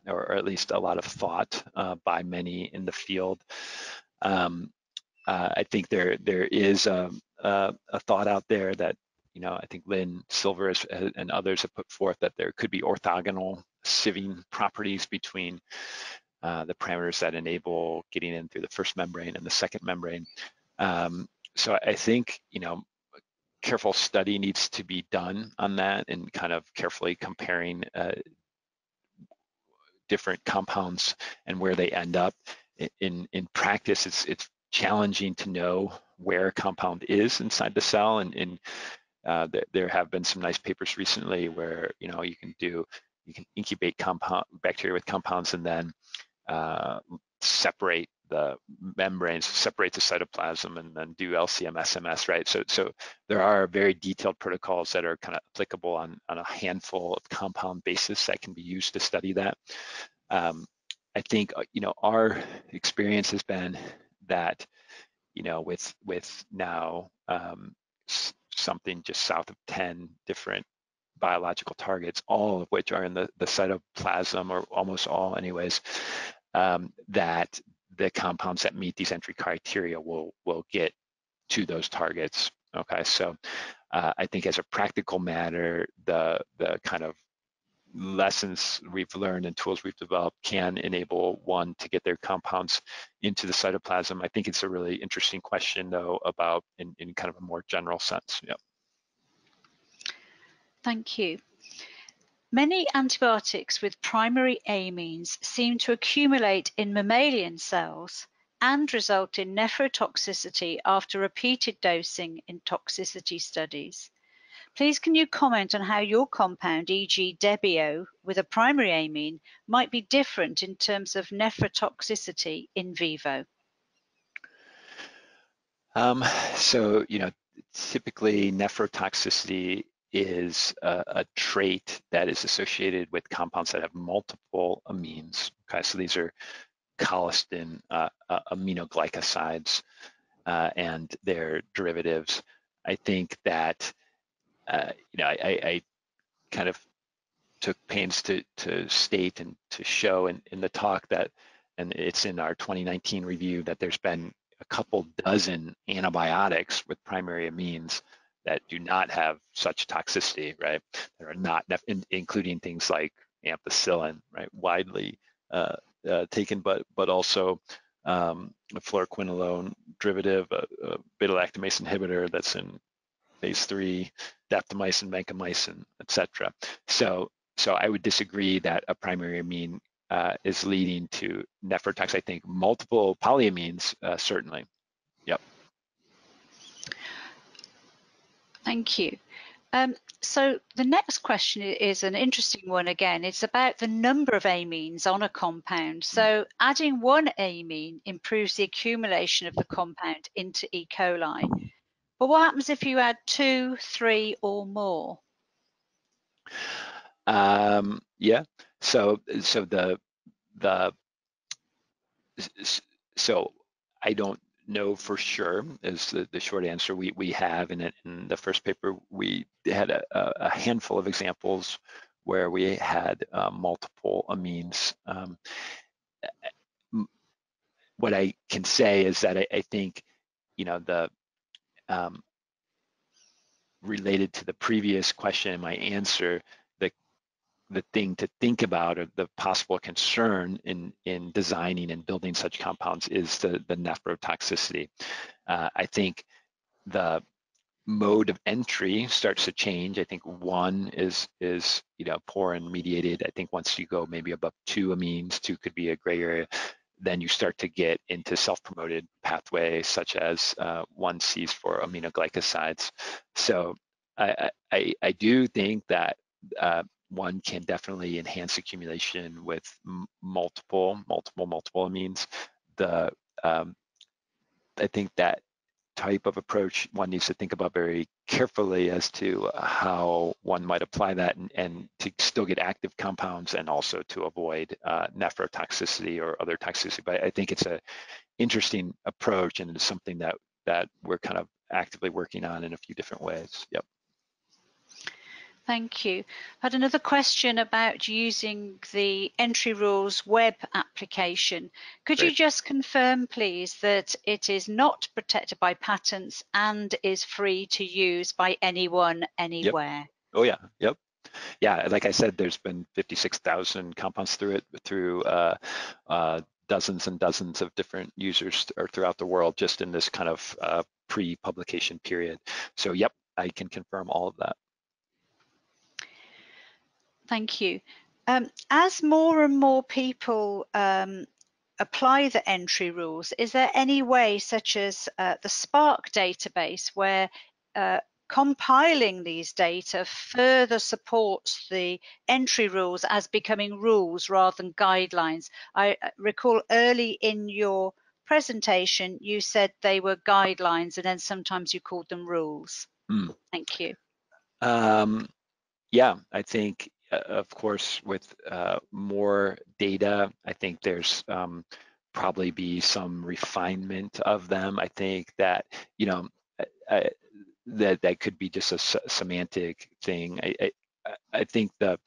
or at least a lot of thought by many in the field. I think there is a thought out there that, I think Lynn Silver and others have put forth that there could be orthogonal sieving properties between the parameters that enable getting in through the first membrane and the second membrane. So I think, careful study needs to be done on that and kind of carefully comparing different compounds and where they end up. In practice, it's challenging to know where a compound is inside the cell, and there have been some nice papers recently where you can incubate bacteria with compounds and then separate the membranes, separate the cytoplasm, and then do LCM SMS, right? So there are very detailed protocols that are kind of applicable on a handful of compound basis that can be used to study that. I think our experience has been that with now something just south of 10 different biological targets, all of which are in the cytoplasm, or almost all anyways, that the compounds that meet these entry criteria will get to those targets. Okay, so I think as a practical matter, the kind of lessons we've learned and tools we've developed can enable one to get their compounds into the cytoplasm. I think it's a really interesting question, though, about in kind of a more general sense. Yeah. Thank you. Many antibiotics with primary amines seem to accumulate in mammalian cells and result in nephrotoxicity after repeated dosing in toxicity studies. Please can you comment on how your compound, e.g. Debio, with a primary amine, might be different in terms of nephrotoxicity in vivo? So, typically nephrotoxicity is a trait that is associated with compounds that have multiple amines. Okay, so these are colistin aminoglycosides and their derivatives. I think that I kind of took pains to state and to show in the talk that, and it's in our 2019 review, that there's been a couple dozen antibiotics with primary amines that do not have such toxicity, right? There are not, including things like ampicillin, right? Widely taken, but also a fluoroquinolone derivative, a beta-lactamase inhibitor that's in phase 3, daptomycin, vancomycin, etc. So I would disagree that a primary amine is leading to nephrotox. I think multiple polyamines, certainly. Yep. Thank you. So the next question is an interesting one again. It's about the number of amines on a compound. So adding one amine improves the accumulation of the compound into E. coli. But what happens if you add 2, 3, or more? Yeah. So I don't know for sure is the short answer. We have in the first paper, we had a handful of examples where we had multiple amines. what I can say is that I think, you know, the related to the previous question in my answer, the thing to think about, or the possible concern in designing and building such compounds, is the nephrotoxicity. I think the mode of entry starts to change. I think one is you know, porin mediated. I think once you go maybe above 2 amines, 2 could be a gray area. Then you start to get into self-promoted pathways, such as one sees for aminoglycosides. So I do think that one can definitely enhance accumulation with multiple amines. I think that type of approach one needs to think about very carefully as to how one might apply that, and to still get active compounds, and also to avoid nephrotoxicity or other toxicity. But I think it's an interesting approach, and it's something that we're kind of actively working on in a few different ways. Yep. Thank you. I had another question about using the entry rules web application. Could Great. you just confirm, please, that it is not protected by patents and is free to use by anyone, anywhere? Yep. Oh yeah. Yep. Yeah. Like I said, there's been 56,000 compounds through dozens and dozens of different users throughout the world, just in this kind of pre-publication period. So yep, I can confirm all of that. Thank you. As more and more people apply the entry rules, is there any way, such as the Spark database, where compiling these data further supports the entry rules as becoming rules rather than guidelines? I recall early in your presentation you said they were guidelines, and then sometimes you called them rules. Thank you. Yeah, I think, of course, with more data, I think there's probably be some refinement of them. I think that, you know, that could be just a semantic thing. I think the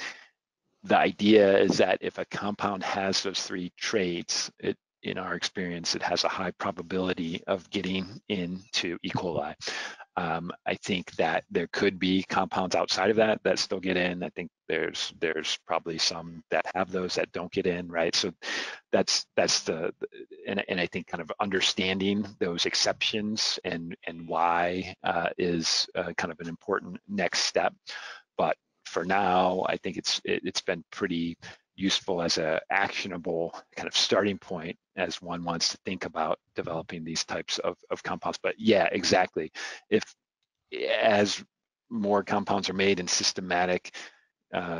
idea is that if a compound has those 3 traits, in our experience, it has a high probability of getting into E. coli. I think that there could be compounds outside of that still get in. I think there's probably some that have those that don't get in, right? So that's and I think kind of understanding those exceptions and why is kind of an important next step. But for now, I think it's been pretty useful as a actionable kind of starting point as one wants to think about developing these types of compounds. But yeah, exactly. As more compounds are made in systematic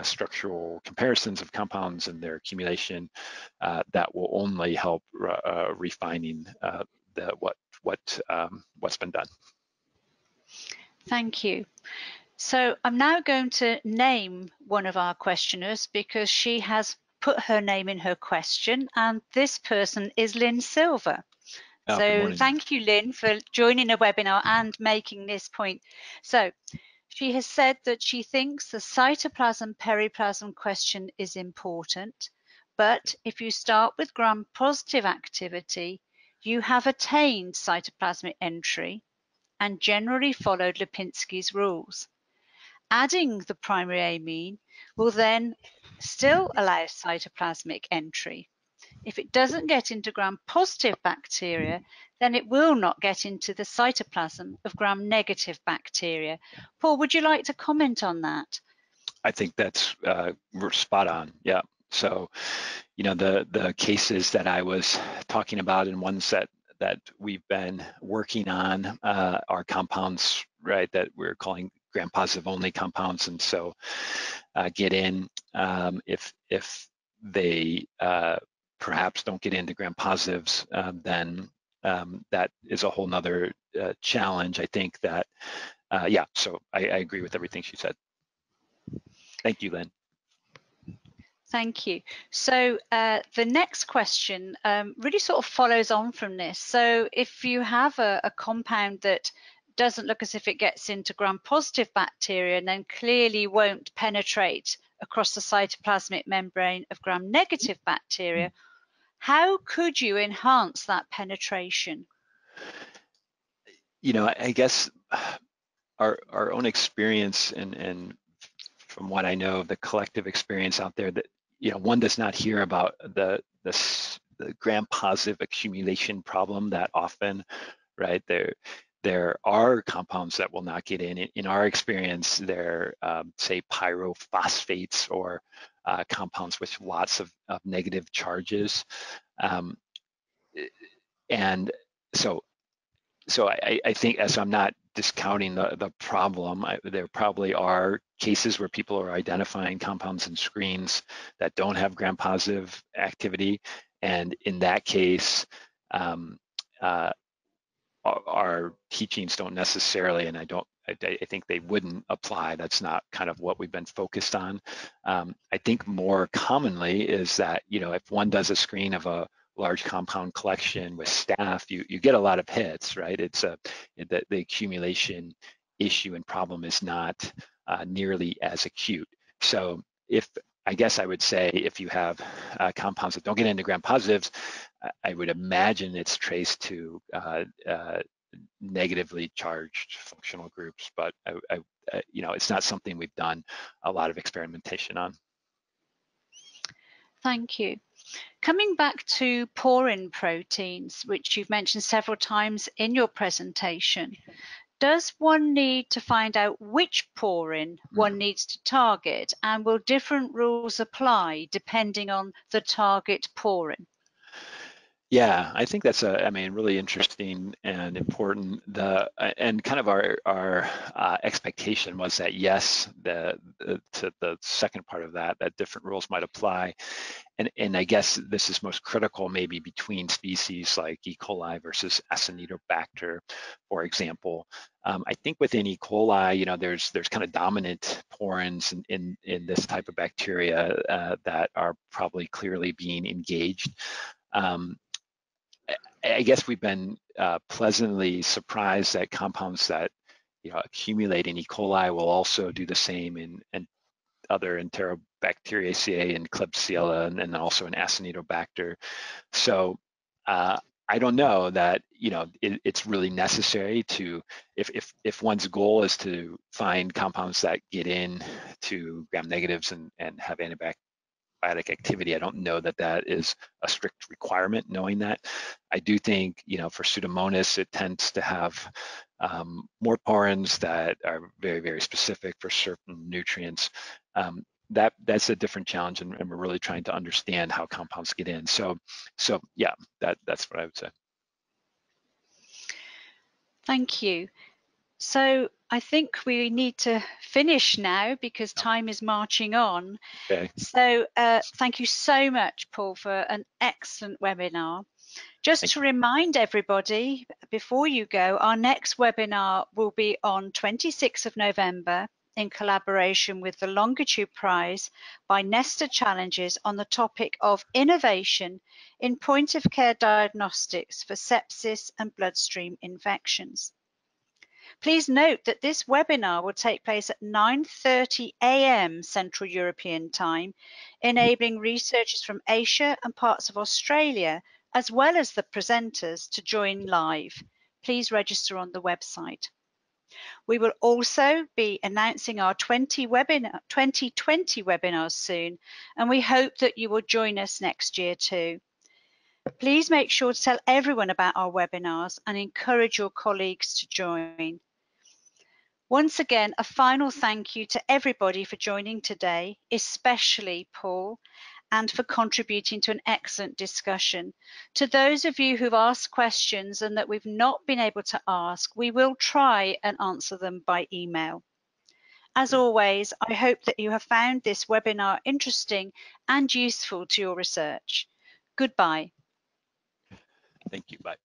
structural comparisons of compounds and their accumulation, that will only help refining what's been done. Thank you. So I'm now going to name one of our questioners because she has put her name in her question, and this person is Lynn Silver. Oh, so thank you, Lynn, for joining a webinar and making this point. So she has said that she thinks the cytoplasm periplasm question is important, but if you start with gram-positive activity, you have attained cytoplasmic entry and generally followed Lipinski's rules. Adding the primary amine will then still allow cytoplasmic entry. If it doesn't get into gram-positive bacteria, then it will not get into the cytoplasm of gram-negative bacteria. Paul, would you like to comment on that? I think that's spot on. Yeah. So, you know, the cases that I was talking about and ones that we've been working on are compounds, right, that we're calling gram-positive only compounds, and so get in if they perhaps don't get into gram-positives, then that is a whole nother challenge. I think that yeah, so I agree with everything she said. Thank you, Lynn. Thank you. So the next question really sort of follows on from this. So if you have a compound that doesn't look as if it gets into gram-positive bacteria and then clearly won't penetrate across the cytoplasmic membrane of gram-negative bacteria, How could you enhance that penetration? You know, I guess our own experience and from what I know of the collective experience out there, that one does not hear about the gram-positive accumulation problem that often, right? There are compounds that will not get in. In our experience, they're say pyrophosphates or compounds with lots of negative charges, and so I think, as I'm not discounting the problem, there probably are cases where people are identifying compounds in screens that don't have gram-positive activity, and in that case, our teachings don't necessarily, and I think they wouldn't apply. That's not kind of what we've been focused on. I think more commonly is that, if one does a screen of a large compound collection with staff, you get a lot of hits, right? It's the accumulation issue and problem is not nearly as acute. So I guess I would say, if you have compounds that don't get into gram-positives, I would imagine it's traced to negatively charged functional groups, but it's not something we've done a lot of experimentation on. Thank you. Coming back to porin proteins, which you've mentioned several times in your presentation, does one need to find out which porin one needs to target, and will different rules apply depending on the target porin? Yeah, I think that's really interesting and important. And kind of our expectation was that, yes, to the second part of that different rules might apply. And I guess this is most critical maybe between species like E. coli versus Acinetobacter, for example. I think within E. coli, there's kind of dominant porins in this type of bacteria that are probably clearly being engaged. I guess we've been pleasantly surprised that compounds that accumulate in E. coli will also do the same in other Enterobacteriaceae and Klebsiella, and then also in Acinetobacter. So I don't know that it's really necessary to, if one's goal is to find compounds that get in to gram-negatives and have antibiotic activity, I don't know that is a strict requirement, knowing that. I do think, for Pseudomonas, it tends to have more porins that are very, very specific for certain nutrients. That's a different challenge, and we're really trying to understand how compounds get in. So yeah, that's what I would say. Thank you. So I think we need to finish now because time is marching on. Okay. So thank you so much, Paul, for an excellent webinar. Just to remind everybody, before you go, our next webinar will be on 26th of November in collaboration with the Longitude Prize by Nesta Challenges on the topic of innovation in point-of-care diagnostics for sepsis and bloodstream infections. Please note that this webinar will take place at 9:30 a.m. Central European Time, enabling researchers from Asia and parts of Australia, as well as the presenters, to join live. Please register on the website. We will also be announcing our 2020 webinars soon, and we hope that you will join us next year too. Please make sure to tell everyone about our webinars and encourage your colleagues to join. Once again, a final thank you to everybody for joining today, especially Paul, and for contributing to an excellent discussion. To those of you who've asked questions and that we've not been able to ask, we will try and answer them by email. As always, I hope that you have found this webinar interesting and useful to your research. Goodbye. Thank you. Bye.